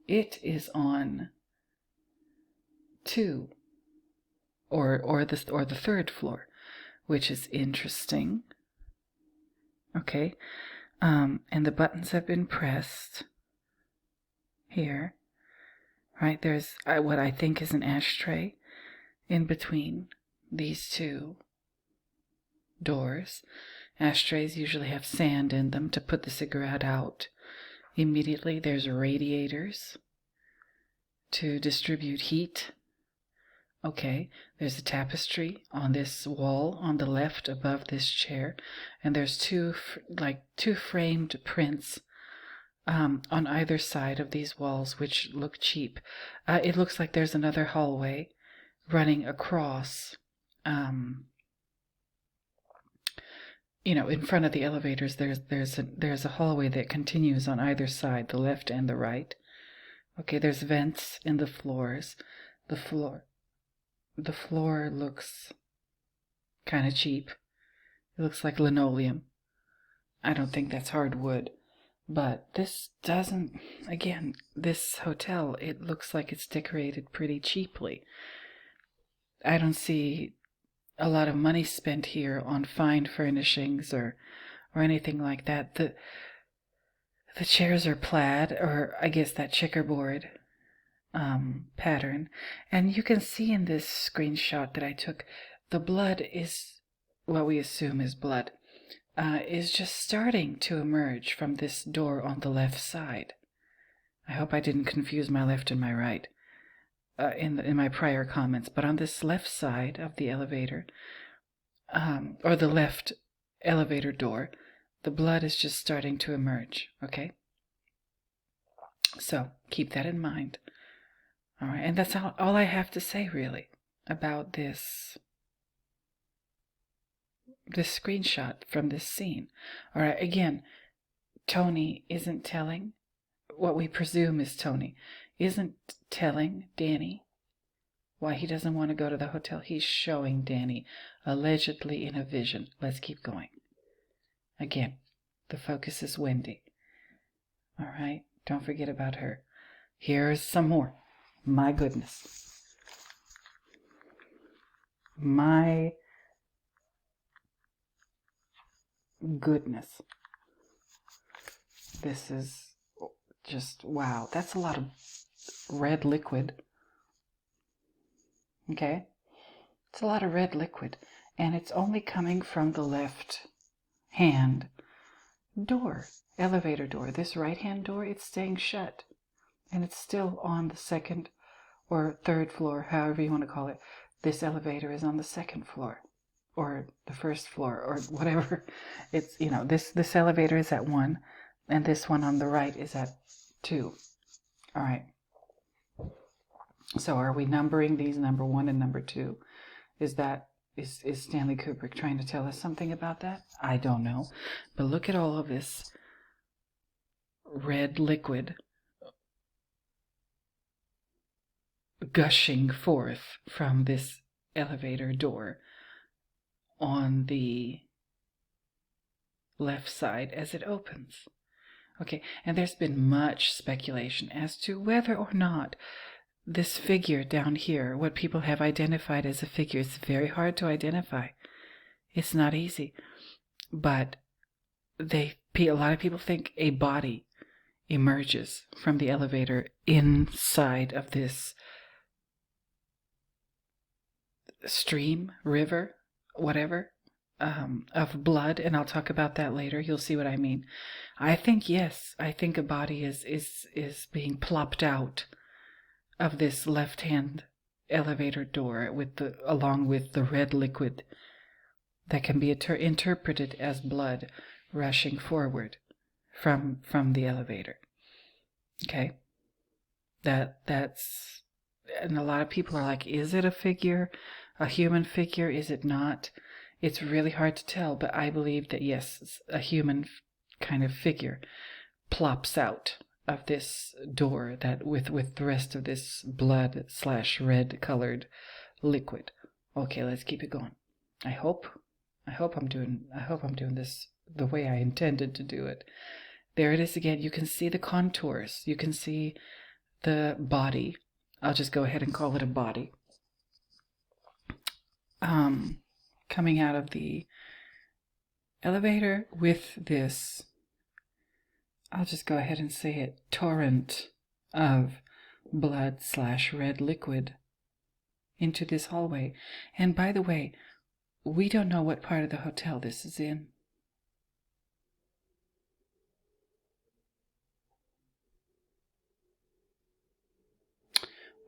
it is on 2 or the third floor, which is interesting. Okay, and the buttons have been pressed here. Right, there's what I think is an ashtray in between these 2 doors. Ashtrays usually have sand in them to put the cigarette out immediately. There's radiators to distribute heat. Okay, there's a tapestry on this wall on the left above this chair, and there's two framed prints on either side of these walls, which look cheap. It looks like there's another hallway running across. In front of the elevators, there's a hallway that continues on either side, the left and the right. Okay, there's vents in the floors. The floor looks kind of cheap. It looks like linoleum. I don't think that's hardwood. But this doesn't, again, this hotel, it looks like it's decorated pretty cheaply. I don't see a lot of money spent here on fine furnishings or anything like that. The chairs are plaid, or I guess that checkerboard pattern. And you can see in this screenshot that I took, the blood is what we assume is blood, is just starting to emerge from this door on the left side. I hope I didn't confuse my left and my right in my prior comments, but on this left side of the elevator, or the left elevator door, the blood is just starting to emerge, okay? So keep that in mind. All right, and that's all I have to say really about this screenshot from this scene. All right, again, Tony isn't telling what we presume is Tony, isn't telling Danny why he doesn't want to go to the hotel. He's showing Danny, allegedly in a vision. Let's keep going. Again, the focus is Wendy. All right, don't forget about her. Here's some more. My goodness. My goodness. This is just, wow. That's a lot of red liquid. Okay? It's a lot of red liquid. And it's only coming from the left hand door, elevator door. This right hand door, it's staying shut. And it's still on the second or third floor, however you want to call it. This elevator is on the second floor or the first floor or whatever. It's, you know, this elevator is at 1 and this one on the right is at 2. All right. So are we numbering these number 1 and number 2? Is Stanley Kubrick trying to tell us something about that? I don't know. But look at all of this red liquid gushing forth from this elevator door on the left side as it opens. Okay, and there's been much speculation as to whether or not this figure down here, what people have identified as a figure, is very hard to identify. It's not easy. But a lot of people think a body emerges from the elevator inside of this stream, river, whatever, of blood, and I'll talk about that later. You'll see what I mean. I think, yes, I think a body is being plopped out of this left-hand elevator door along with the red liquid that can be interpreted as blood rushing forward from the elevator. Okay? That's, and a lot of people are like, is it a figure? A human figure? Is it not? It's really hard to tell, but I believe that yes, a human kind of figure plops out of this door that with the rest of this blood / red colored liquid. Okay, let's keep it going. I hope I'm doing this the way I intended to do it. There it is again. You can see the contours. You can see the body. I'll just go ahead and call it a body. Coming out of the elevator with this, I'll just go ahead and say it, torrent of blood / red liquid into this hallway. And by the way, we don't know what part of the hotel this is in.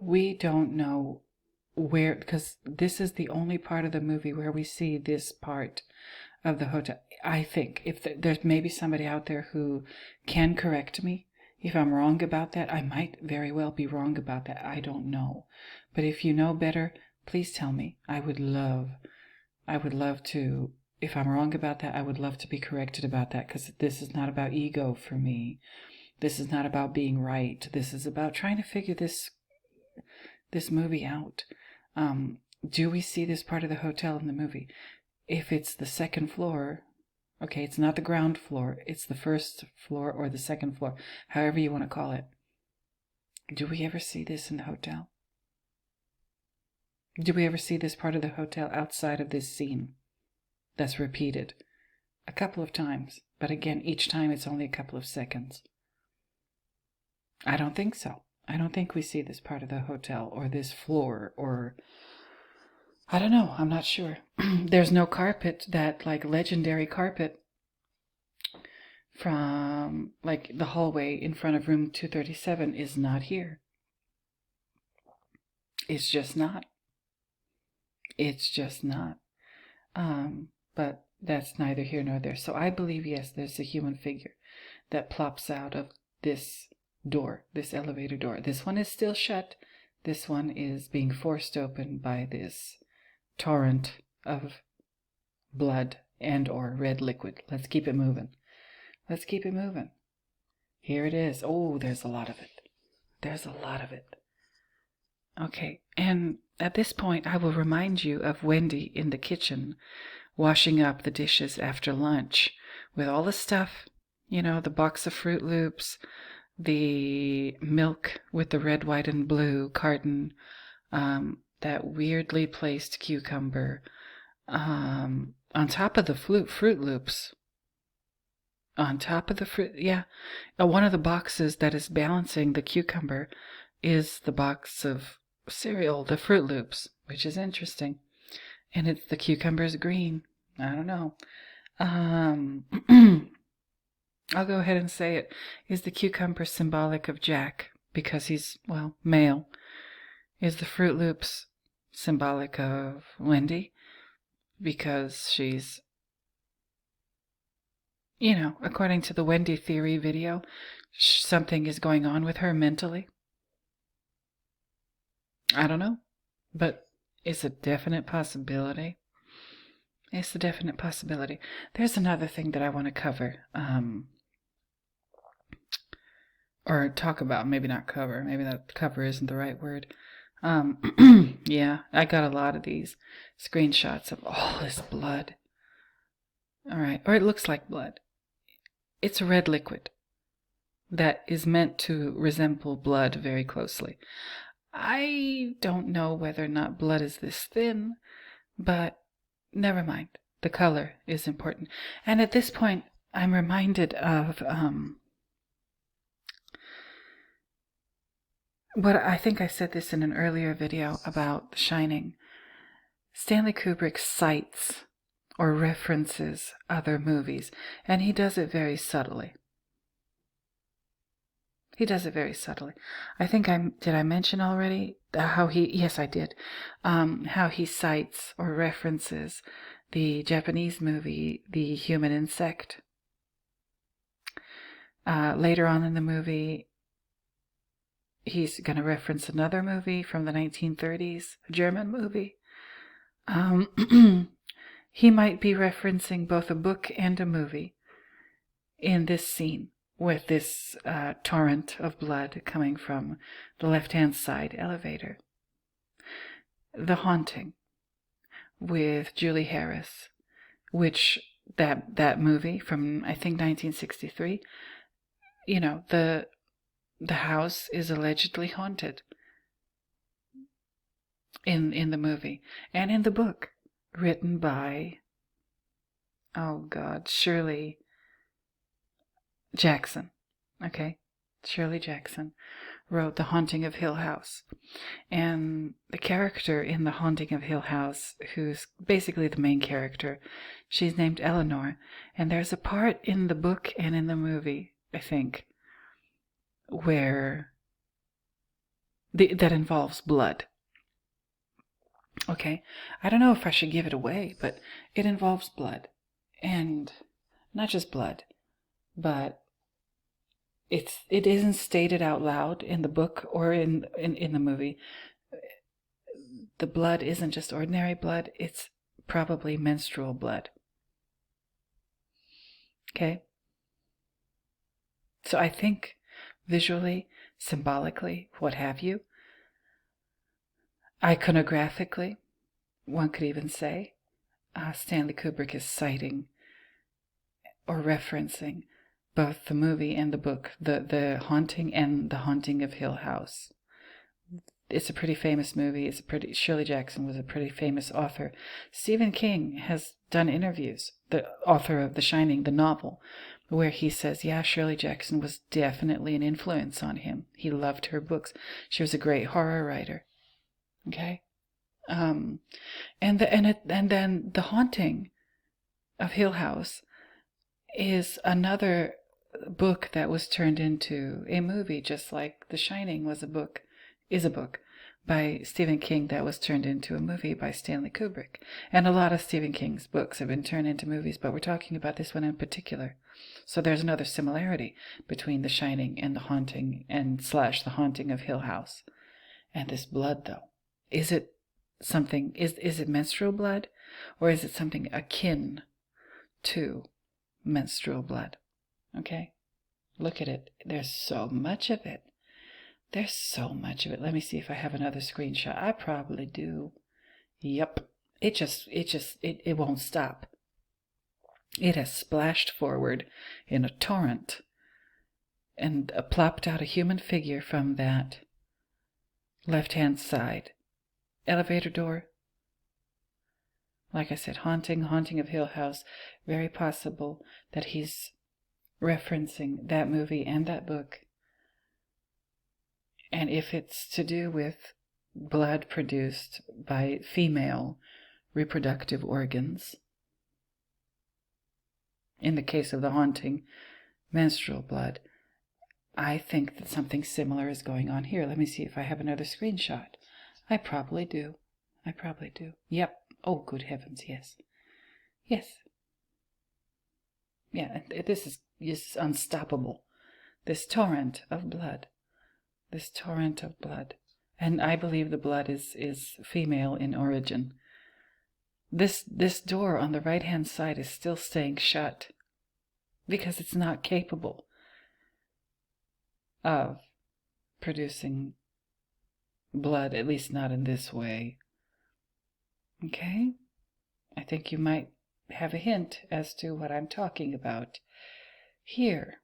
We don't know where, because this is the only part of the movie where we see this part of the hotel. I think if there's maybe somebody out there who can correct me if I'm wrong about that. I might very well be wrong about that. I don't know. But if you know better, please tell me. I would love to, if I'm wrong about that, I would love to be corrected about that, because this is not about ego for me. This is not about being right. This is about trying to figure this movie out. Do we see this part of the hotel in the movie? If it's the second floor, okay, it's not the ground floor, it's the first floor or the second floor, however you want to call it. Do we ever see this in the hotel? Do we ever see this part of the hotel outside of this scene that's repeated a couple of times? But again, each time it's only a couple of seconds. I don't think so. I don't think we see this part of the hotel or this floor, or I don't know. I'm not sure. There's no carpet, that like legendary carpet from like the hallway in front of room 237 is not here. It's just not. It's just not. But that's neither here nor there. So I believe, yes, there's a human figure that plops out of this door, this elevator door. This one is still shut. This one is being forced open by this torrent of blood and or red liquid. Let's keep it moving. Let's keep it moving. Here it is. Oh, there's a lot of it. There's a lot of it. Okay, and at this point, I will remind you of Wendy in the kitchen, washing up the dishes after lunch with all the stuff, the box of Fruit Loops, the milk with the red, white, and blue carton, that weirdly placed cucumber, on top of the Fruit Loops. On top of the fruit, yeah. One of the boxes that is balancing the cucumber is the box of cereal, the Fruit Loops, which is interesting. And the cucumber's green. I don't know. I'll go ahead and say it. Is the cucumber symbolic of Jack because he's, male? Is the Fruit Loops symbolic of Wendy because she's, according to the Wendy Theory video, something is going on with her mentally? I don't know, but it's a definite possibility. It's a definite possibility. There's another thing that I want to cover, or talk about. Maybe not cover. Maybe that cover isn't the right word. Yeah, I got a lot of these screenshots of all this blood. All right, or it looks like blood. It's a red liquid that is meant to resemble blood very closely. I don't know whether or not blood is this thin, but never mind. The color is important. And at this point, I'm reminded of what I think I said this in an earlier video about The Shining. Stanley Kubrick cites or references other movies, and he does it very subtly. He does it very subtly. I think did I mention already how yes, I did, how he cites or references the Japanese movie, The Human Insect. Later on in the movie, he's going to reference another movie from the 1930s, a German movie. He might be referencing both a book and a movie in this scene with this torrent of blood coming from the left-hand side elevator. The Haunting with Julie Harris, which that movie from, I think, 1963, the house is allegedly haunted in the movie and in the book written by, Shirley Jackson. Okay, Shirley Jackson wrote The Haunting of Hill House. And the character in The Haunting of Hill House, who's basically the main character, she's named Eleanor. And there's a part in the book and in the movie, I think, where that involves blood. Okay, I don't know if I should give it away, but it involves blood. And not just blood, but it isn't stated out loud in the book or in the movie. The blood isn't just ordinary blood, it's probably menstrual blood. Okay? So I think visually, symbolically, what have you, iconographically, one could even say, Stanley Kubrick is citing or referencing both the movie and the book, the Haunting and The Haunting of Hill House. It's a pretty famous movie. Shirley Jackson was a pretty famous author. Stephen King has done interviews, the author of The Shining, the novel, where he says, yeah, Shirley Jackson was definitely an influence on him. He loved her books. She was a great horror writer. Okay? And then The Haunting of Hill House is another book that was turned into a movie, just like The Shining is a book by Stephen King that was turned into a movie by Stanley Kubrick. And a lot of Stephen King's books have been turned into movies, but we're talking about this one in particular. So there's another similarity between The Shining and The Haunting / The Haunting of Hill House. And this blood, though, is it something, is it menstrual blood, or is it something akin to menstrual blood? Okay? Look at it. There's so much of it. There's so much of it. Let me see if I have another screenshot. I probably do. Yep. It won't stop. It has splashed forward in a torrent and plopped out a human figure from that left-hand side elevator door. Like I said, haunting of Hill House. Very possible that he's referencing that movie and that book. And if it's to do with blood produced by female reproductive organs, in the case of the haunting, menstrual blood, I think that something similar is going on here. Let me see if I have another screenshot. I probably do. Yep. Oh, good heavens, yes. Yes. Yeah, this is just unstoppable. This torrent of blood. And I believe the blood is female in origin. This door on the right-hand side is still staying shut because it's not capable of producing blood, at least not in this way. Okay? I think you might have a hint as to what I'm talking about here.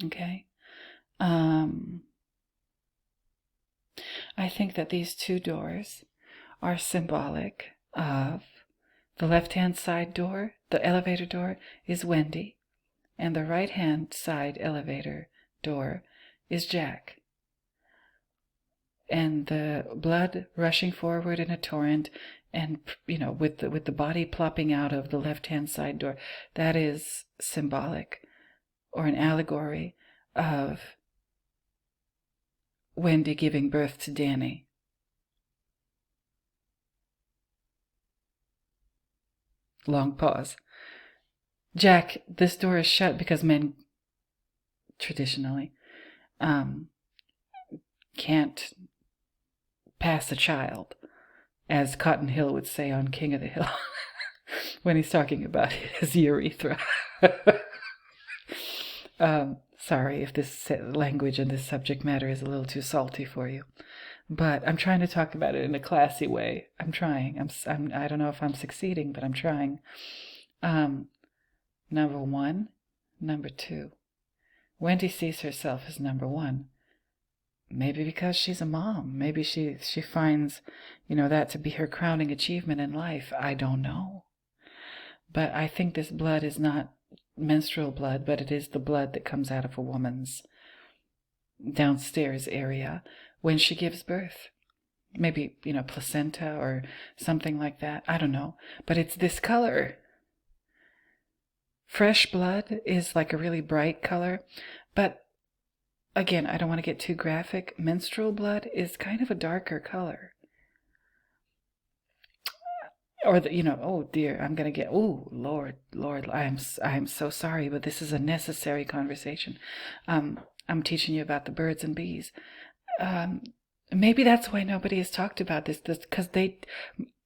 Okay? I think that these two doors are symbolic of the left-hand side door, the elevator door, is Wendy, and the right-hand side elevator door is Jack. And the blood rushing forward in a torrent, and with the body plopping out of the left-hand side door, that is symbolic or an allegory of Wendy giving birth to Danny. Long pause. Jack, this door is shut because men traditionally can't pass a child, as Cotton Hill would say on King of the Hill when he's talking about his urethra. Sorry if this language and this subject matter is a little too salty for you, but I'm trying to talk about it in a classy way. I'm trying. I don't know if I'm succeeding, but I'm trying. Number one. Number two. Wendy sees herself as number one. Maybe because she's a mom. Maybe she finds, that to be her crowning achievement in life. I don't know. But I think this blood is not menstrual blood, but it is the blood that comes out of a woman's downstairs area when she gives birth. Maybe, placenta or something like that. I don't know. But it's this color. Fresh blood is like a really bright color. But again, I don't want to get too graphic. Menstrual blood is kind of a darker color. Or oh dear, I'm going to get, oh, Lord, I'm so sorry, but this is a necessary conversation. I'm teaching you about the birds and bees. Maybe that's why nobody has talked about this because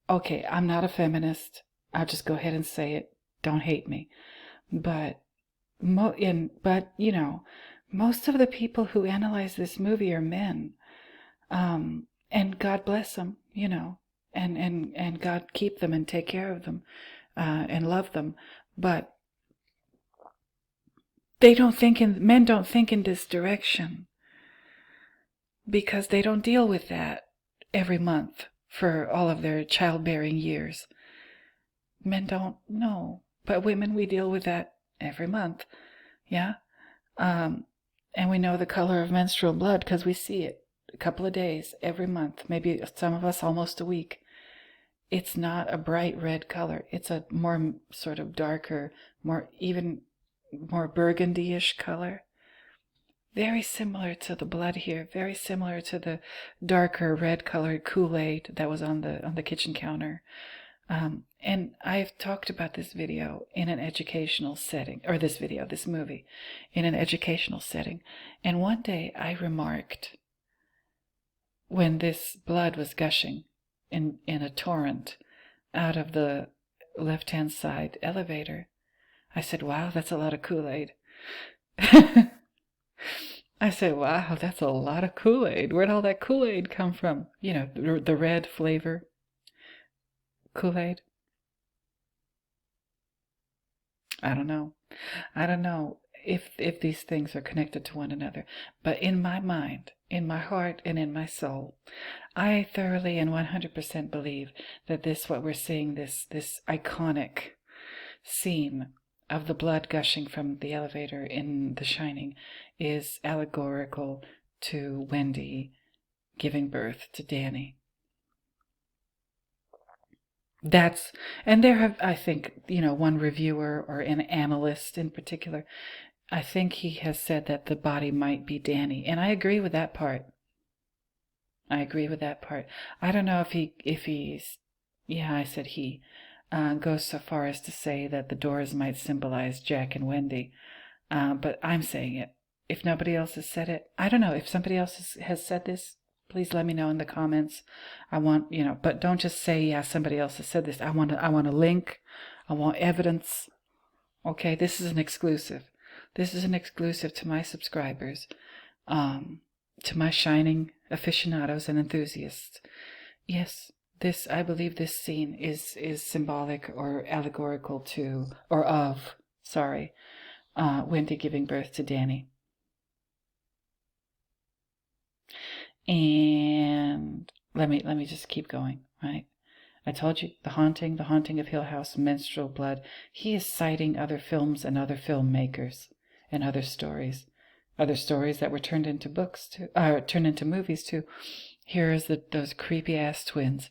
okay, I'm not a feminist. I'll just go ahead and say it. Don't hate me. But most of the people who analyze this movie are men. And God bless them, and God keep them and take care of them, and love them. But men don't think in this direction because they don't deal with that every month for all of their childbearing years. Men don't know, but women, we deal with that every month. Yeah. And we know the color of menstrual blood because we see it a couple of days every month, maybe some of us almost a week. It's not a bright red color. It's a more sort of darker, more burgundy-ish color. Very similar to the blood here. Very similar to the darker red-colored Koolaid that was on the kitchen counter. And I've talked about this video in an educational setting, or this movie, in an educational setting. And one day I remarked, when this blood was gushing in a torrent out of the left-hand side elevator, I said, wow, that's a lot of Kool-Aid. I said, wow, that's a lot of Kool-Aid. Where'd all that Kool-Aid come from? You know, the red flavor Kool-Aid. I don't know. I don't know if these things are connected to one another. But in my mind, in my heart, and in my soul, I thoroughly and 100% believe that what we're seeing, this iconic scene of the blood gushing from the elevator in The Shining, is allegorical to Wendy giving birth to Danny. And there have, I think, one reviewer or an analyst in particular, I think he has said that the body might be Danny, and I agree with that part. I don't know if he's, yeah, I said he, goes so far as to say that the doors might symbolize Jack and Wendy, but I'm saying it. If nobody else has said it, I don't know. If somebody else has said this, please let me know in the comments. I want, but don't just say, yeah, somebody else has said this. I want a link. I want evidence. Okay, this is an exclusive. This is an exclusive to my subscribers, to my Shining aficionados and enthusiasts. Yes, I believe this scene is symbolic or allegorical to, or of, Wendy giving birth to Danny. And let me just keep going, right? I told you, the haunting of Hill House, menstrual blood. He is citing other films and other filmmakers and other stories that were turned into books too, turned into movies too. Here is those creepy ass twins.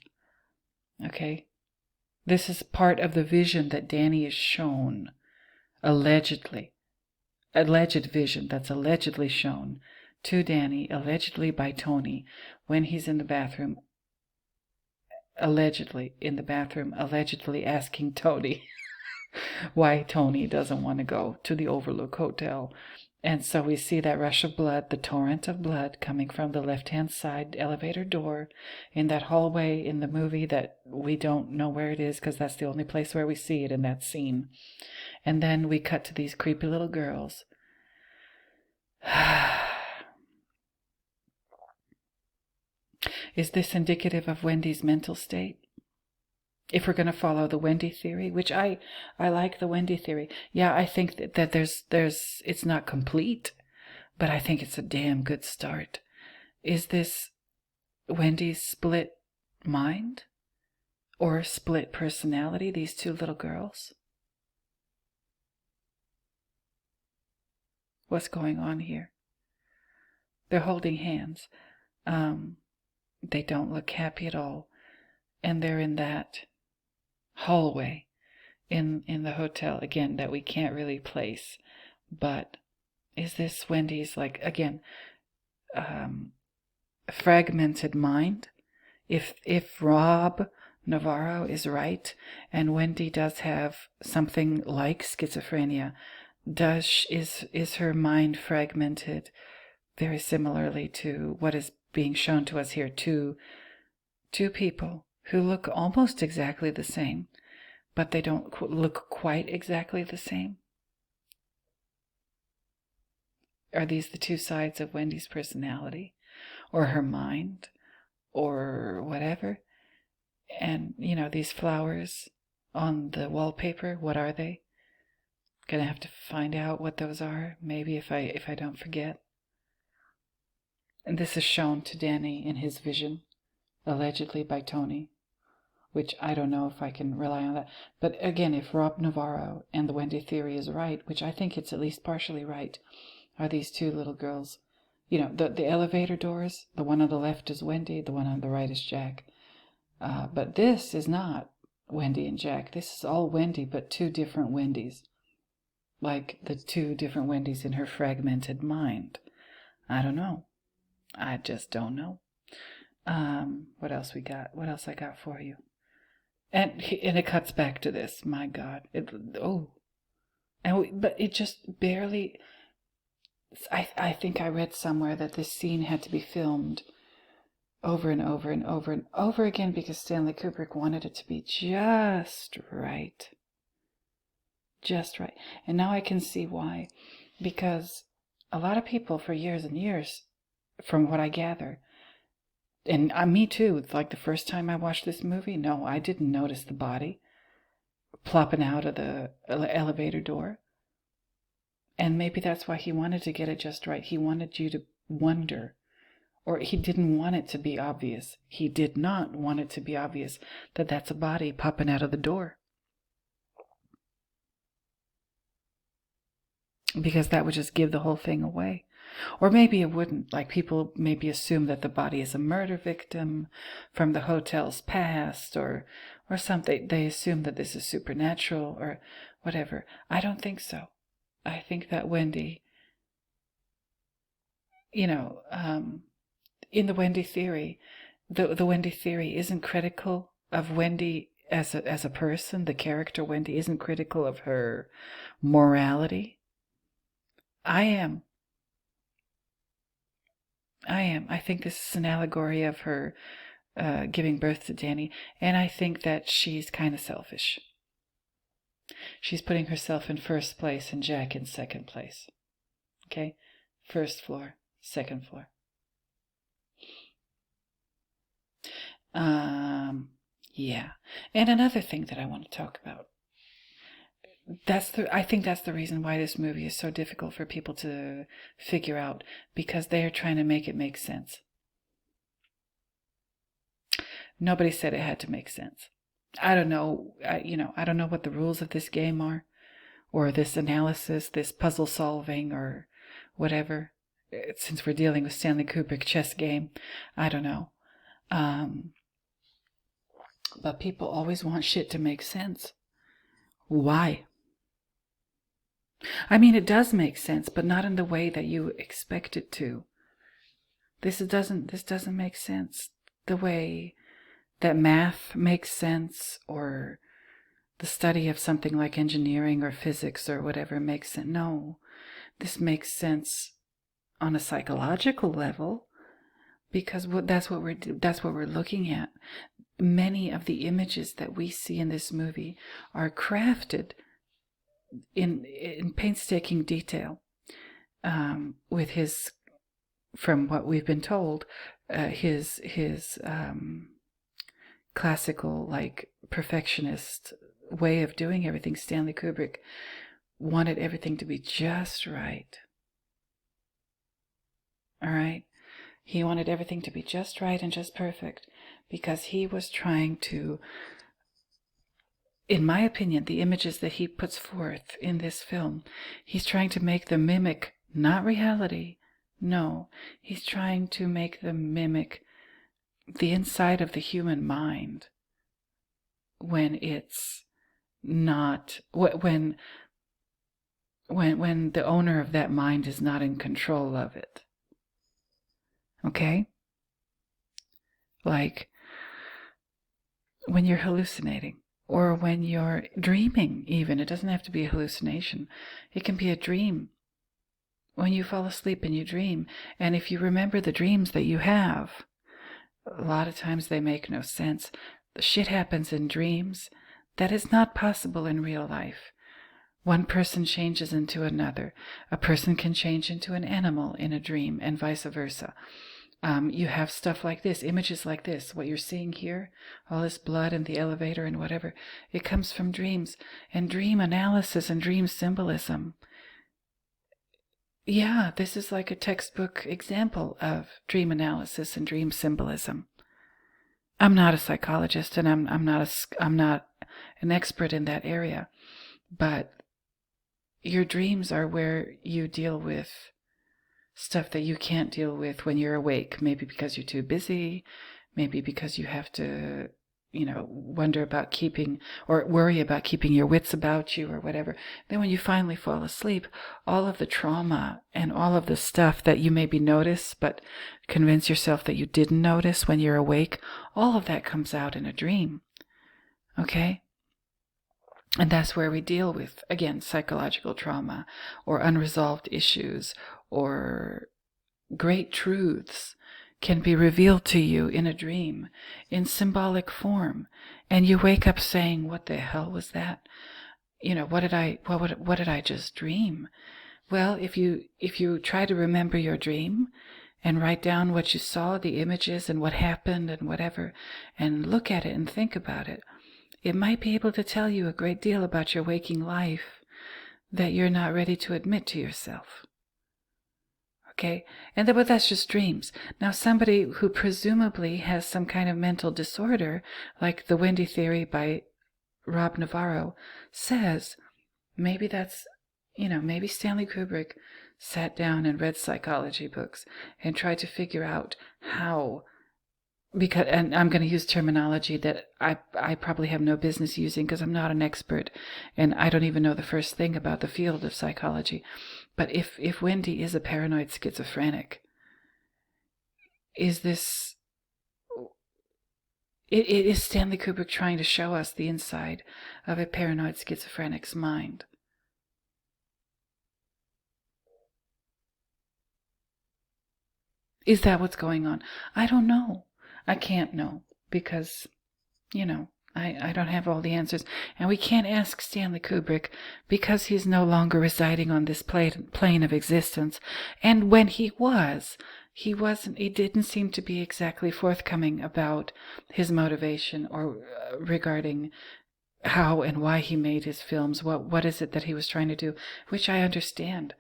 Okay, this is part of the vision that Danny is shown, alleged vision that's allegedly shown to Danny, allegedly by Tony, when he's in the bathroom, allegedly asking Tony why Tony doesn't want to go to the Overlook Hotel. And so we see that rush of blood, the torrent of blood coming from the left-hand side elevator door in that hallway in the movie that we don't know where it is because that's the only place where we see it in that scene. And then we cut to these creepy little girls. Is this indicative of Wendy's mental state? If we're going to follow the Wendy theory, which I like the Wendy theory. Yeah, I think that there's it's not complete, but I think it's a damn good start. Is this Wendy's split mind or split personality, these two little girls? What's going on here? They're holding hands. They don't look happy at all. And they're in that hallway in the hotel, again, that we can't really place. But is this Wendy's, like, again, fragmented mind? If Rob Navarro is right, and Wendy does have something like schizophrenia, is her mind fragmented very similarly to what is being shown to us here? Two people who look almost exactly the same, but they don't look quite exactly the same. Are these the two sides of Wendy's personality, or her mind, or whatever? And, these flowers on the wallpaper, what are they? Gonna have to find out what those are, maybe, if I don't forget. And this is shown to Danny in his vision, allegedly by Tony, which I don't know if I can rely on that. But again, if Rob Navarro and the Wendy theory is right, which I think it's at least partially right, are these two little girls. The elevator doors, the one on the left is Wendy, the one on the right is Jack. But this is not Wendy and Jack. This is all Wendy, but two different Wendys. Like the two different Wendys in her fragmented mind. I don't know. I just don't know. What else we got? What else I got for you? And it cuts back to this. My God. But it just barely. I think I read somewhere that this scene had to be filmed over and over and over and over again because Stanley Kubrick wanted it to be just right. Just right. And now I can see why. Because a lot of people for years and years, from what I gather, and me too, like the first time I watched this movie, no, I didn't notice the body plopping out of the elevator door. And maybe that's why he wanted to get it just right. He wanted you to wonder. Or he didn't want it to be obvious. He did not want it to be obvious that that's a body popping out of the door. Because that would just give the whole thing away. Or maybe it wouldn't. Like, people maybe assume that the body is a murder victim from the hotel's past or something. They assume that this is supernatural or whatever. I don't think so. I think that Wendy, in the Wendy Theory, the Wendy Theory isn't critical of Wendy as a person. The character Wendy isn't critical of her morality. I am. I think this is an allegory of her giving birth to Danny, and I think that she's kind of selfish. She's putting herself in first place and Jack in second place. Okay? First floor, second floor. Yeah. And another thing that I want to talk about. I think that's the reason why this movie is so difficult for people to figure out, because they are trying to make it make sense. Nobody said it had to make sense. I don't know. I don't know what the rules of this game are, or this analysis, this puzzle solving, or whatever. Since we're dealing with Stanley Kubrick chess game, I don't know. But people always want shit to make sense. Why? I mean, it does make sense, but not in the way that you expect it to. This doesn't make sense the way that math makes sense, or the study of something like engineering or physics or whatever makes sense. No, this makes sense on a psychological level, because that's what we're looking at. Many of the images that we see in this movie are crafted in painstaking detail, with his, from what we've been told, his classical, like, perfectionist way of doing everything. Stanley Kubrick wanted everything to be just right. All right? He wanted everything to be just right and just perfect, because he was trying to, in my opinion, the images that he puts forth in this film, he's trying to make them mimic not reality. No, he's trying to make them mimic the inside of the human mind when it's not, when the owner of that mind is not in control of it. Okay? Like when you're hallucinating, or when you're dreaming even. It doesn't have to be a hallucination. It can be a dream. When you fall asleep and you dream, and if you remember the dreams that you have, a lot of times they make no sense. The shit happens in dreams that is not possible in real life. One person changes into another. A person can change into an animal in a dream, and vice versa. You have stuff like this, images like this, what you're seeing here, all this blood in the elevator and whatever, it comes from dreams, and dream analysis and dream symbolism. Yeah, this is like a textbook example of dream analysis and dream symbolism. I'm not a psychologist, and I'm not an expert in that area, but your dreams are where you deal with stuff that you can't deal with when you're awake, maybe because you're too busy, maybe because you have to, wonder about keeping, or worry about keeping your wits about you or whatever. Then when you finally fall asleep, all of the trauma and all of the stuff that you maybe notice, but convince yourself that you didn't notice when you're awake, all of that comes out in a dream. Okay? And that's where we deal with, again, psychological trauma, or unresolved issues, or great truths can be revealed to you in a dream, in symbolic form. And you wake up saying, what the hell was that? what did I just dream? Well, if you try to remember your dream and write down what you saw, the images and what happened and whatever, and look at it and think about it, it might be able to tell you a great deal about your waking life that you're not ready to admit to yourself. Okay? But that's just dreams. Now, somebody who presumably has some kind of mental disorder, like the Wendy Theory by Rob Navarro says, maybe that's, maybe Stanley Kubrick sat down and read psychology books and tried to figure out how, and I'm going to use terminology that I probably have no business using because I'm not an expert and I don't even know the first thing about the field of psychology. But if Wendy is a paranoid schizophrenic, is this... It is Stanley Kubrick trying to show us the inside of a paranoid schizophrenic's mind. Is that what's going on? I don't know. I can't know because, I don't have all the answers. And we can't ask Stanley Kubrick because he's no longer residing on this plane of existence. And when he didn't seem to be exactly forthcoming about his motivation or regarding how and why he made his films. What is it that he was trying to do? Which I understand.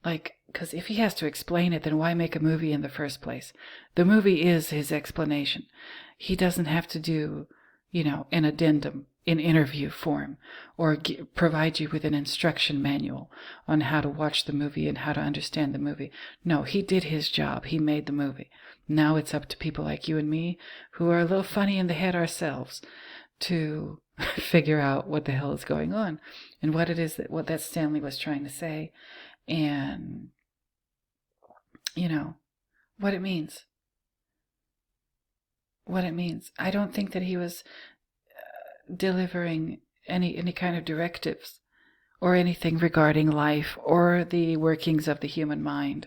Because if he has to explain it, then why make a movie in the first place? The movie is his explanation. He doesn't have to do, an addendum in interview form or provide you with an instruction manual on how to watch the movie and how to understand the movie. No, he did his job. He made the movie. Now it's up to people like you and me who are a little funny in the head ourselves to figure out what the hell is going on and what it is that Stanley was trying to say and, what it means. What it means. I don't think that he was delivering any kind of directives or anything regarding life or the workings of the human mind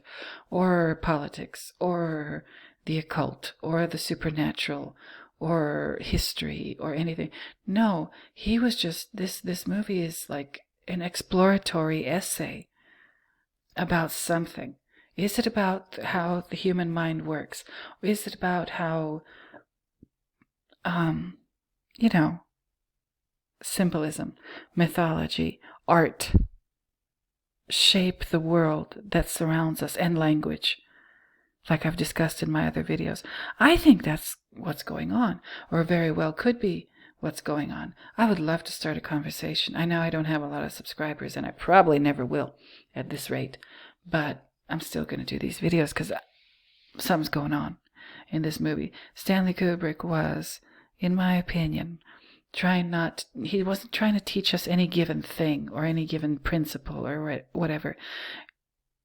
or politics or the occult or the supernatural or history or anything. No, he was just, this movie is like an exploratory essay about something. Is it about how the human mind works? Or is it about how, symbolism, mythology, art shape the world that surrounds us and language, like I've discussed in my other videos? I think that's what's going on, or very well could be what's going on. I would love to start a conversation. I know I don't have a lot of subscribers, and I probably never will at this rate, but I'm still going to do these videos because something's going on in this movie. Stanley Kubrick was, in my opinion, he wasn't trying to teach us any given thing or any given principle or whatever.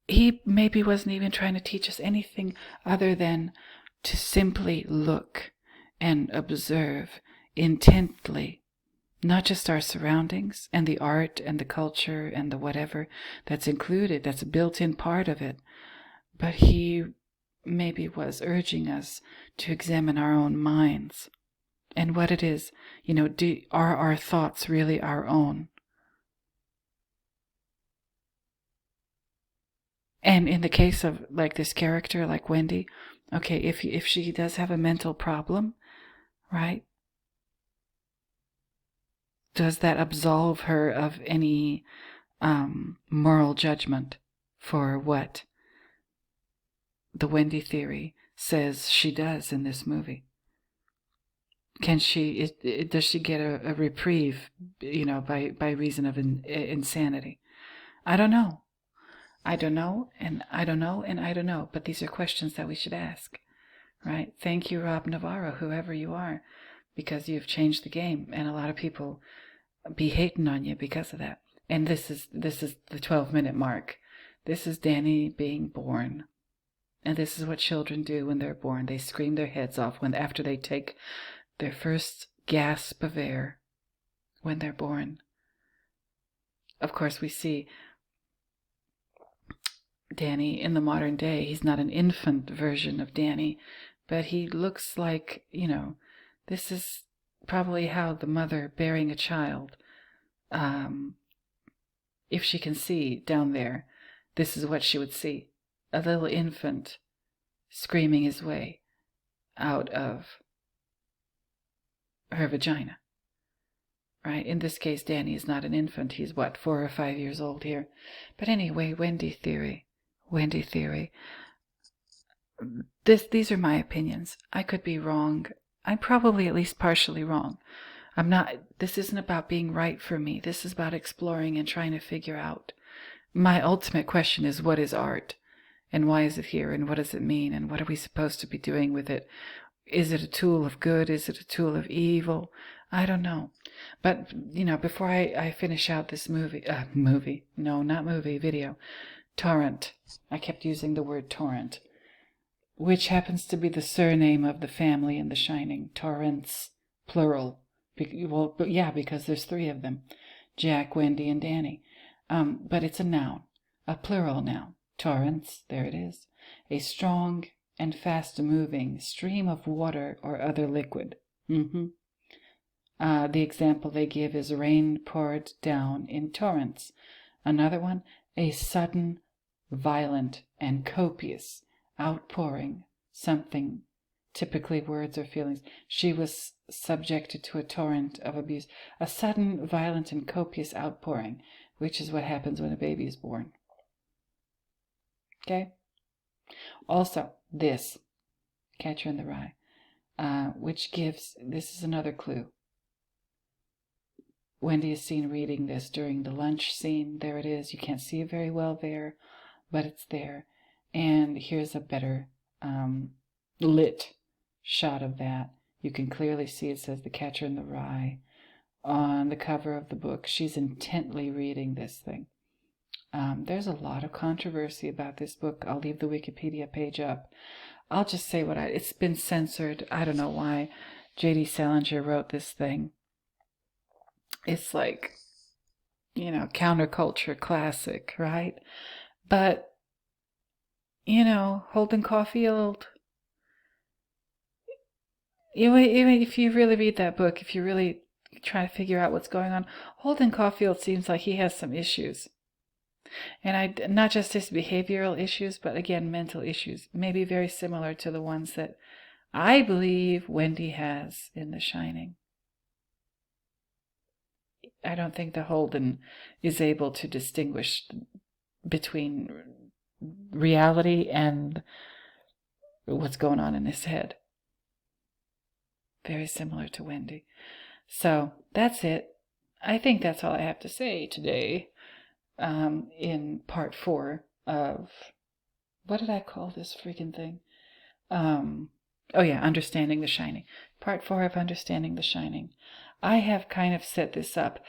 He maybe wasn't even trying to teach us anything other than to simply look and observe intently, not just our surroundings and the art and the culture and the whatever that's included, that's a built-in part of it, but he maybe was urging us to examine our own minds and what it is, are our thoughts really our own? And in the case of like this character, like Wendy, okay, if she does have a mental problem, right? Does that absolve her of any moral judgment for what the Wendy Theory says she does in this movie? Does she get a reprieve, by reason of insanity? I don't know. I don't know, and I don't know, and I don't know. But these are questions that we should ask, right? Thank you, Rob Navarro, whoever you are, because you've changed the game, and a lot of people be hating on you because of that. And this is the 12-minute mark. This is Danny being born. And this is what children do when they're born. They scream their heads off after they take their first gasp of air when they're born. Of course, we see Danny in the modern day. He's not an infant version of Danny, but he looks like, this is probably how the mother bearing a child if she can see down there, this is what she would see. A little infant screaming his way out of her vagina. Right? In this case, Danny is not an infant. He's, 4 or 5 years old here. But anyway, Wendy Theory. These are my opinions. I could be wrong. I'm probably at least partially wrong. This isn't about being right for me. This is about exploring and trying to figure out. My ultimate question is, what is art? And why is it here? And what does it mean? And what are we supposed to be doing with it? Is it a tool of good? Is it a tool of evil? I don't know. But, before I finish out this video, torrent. I kept using the word torrent, which happens to be the surname of the family in The Shining. Torrents, plural. Because there's 3 of them. Jack, Wendy, and Danny. But it's a noun, a plural noun. Torrents, there it is. A strong and fast-moving stream of water or other liquid. The example they give is rain poured down in torrents. Another one, a sudden, violent, and copious outpouring, something, typically words or feelings. She was subjected to a torrent of abuse. A sudden, violent, and copious outpouring, which is what happens when a baby is born. Okay? Also, this, Catcher in the Rye, which gives, this is another clue. Wendy is seen reading this during the lunch scene. There it is. You can't see it very well there, but it's there. And here's a better lit shot of that. You can clearly see it says The Catcher in the Rye on the cover of the book. She's intently reading this thing. There's a lot of controversy about this book. I'll leave the Wikipedia page up. I'll just say it's been censored. I don't know why. J.D. Salinger wrote this thing. It's like, counterculture classic, right? But, Holden Caulfield, even if you really read that book, if you really try to figure out what's going on, Holden Caulfield seems like he has some issues. And not just his behavioral issues, but again, mental issues, maybe very similar to the ones that I believe Wendy has in The Shining. I don't think the Holden is able to distinguish between reality and what's going on in his head. Very similar to Wendy. So that's it. I think that's all I have to say today in part 4 of, what did I call this freaking thing? Understanding The Shining. Part 4 of Understanding The Shining. I have kind of set this up.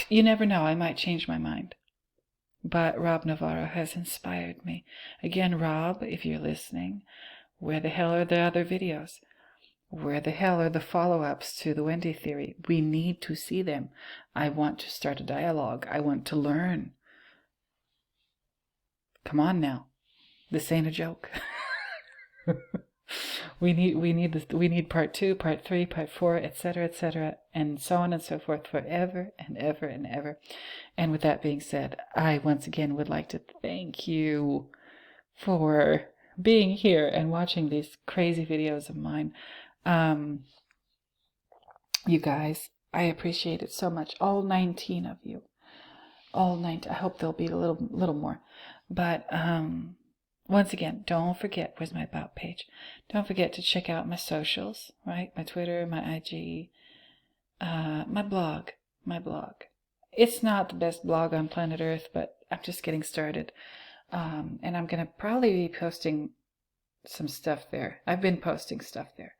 You never know, I might change my mind. But Rob Navarro has inspired me. Again, Rob, if you're listening, where the hell are the other videos? Where the hell are the follow-ups to the Wendy Theory? We need to see them. I want to start a dialogue. I want to learn. Come on now. This ain't a joke. We need part 2, part 3, part 4, etc., and so on and so forth forever and ever and ever. And with that being said, I once again would like to thank you for being here and watching these crazy videos of mine. You guys, I appreciate it so much. All 19 of you. All 19. I hope there'll be a little more. But once again, don't forget, where's my About page? Don't forget to check out my socials, right? My Twitter, my IG, my blog. It's not the best blog on planet Earth, but I'm just getting started. And I'm going to probably be posting some stuff there. I've been posting stuff there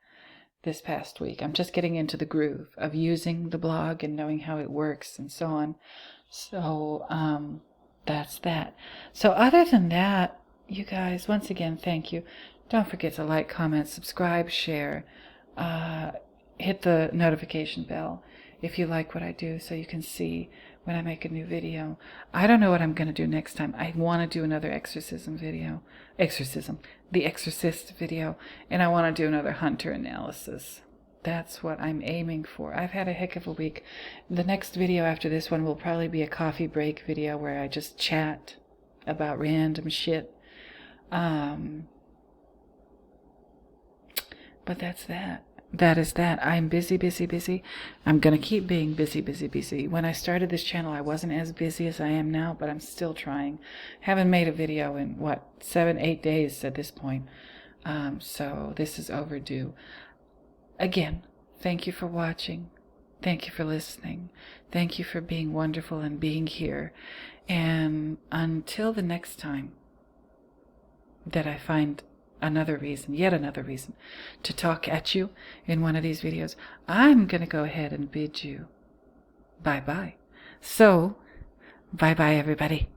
this past week. I'm just getting into the groove of using the blog and knowing how it works and so on. So that's that. So other than that, you guys, once again, thank you. Don't forget to like, comment, subscribe, share, hit the notification bell if you like what I do so you can see when I make a new video. I don't know what I'm going to do next time. I want to do another The Exorcist video, and I want to do another Hunter analysis. That's what I'm aiming for. I've had a heck of a week. The next video after this one will probably be a coffee break video where I just chat about random shit. But that's that. That is that. I'm busy, busy, busy. I'm going to keep being busy, busy, busy. When I started this channel, I wasn't as busy as I am now, but I'm still trying. Haven't made a video in, 7, 8 days at this point. So this is overdue. Again, thank you for watching. Thank you for listening. Thank you for being wonderful and being here. And until the next time that I find another reason, yet another reason, to talk at you in one of these videos, I'm going to go ahead and bid you bye-bye. So, bye-bye, everybody.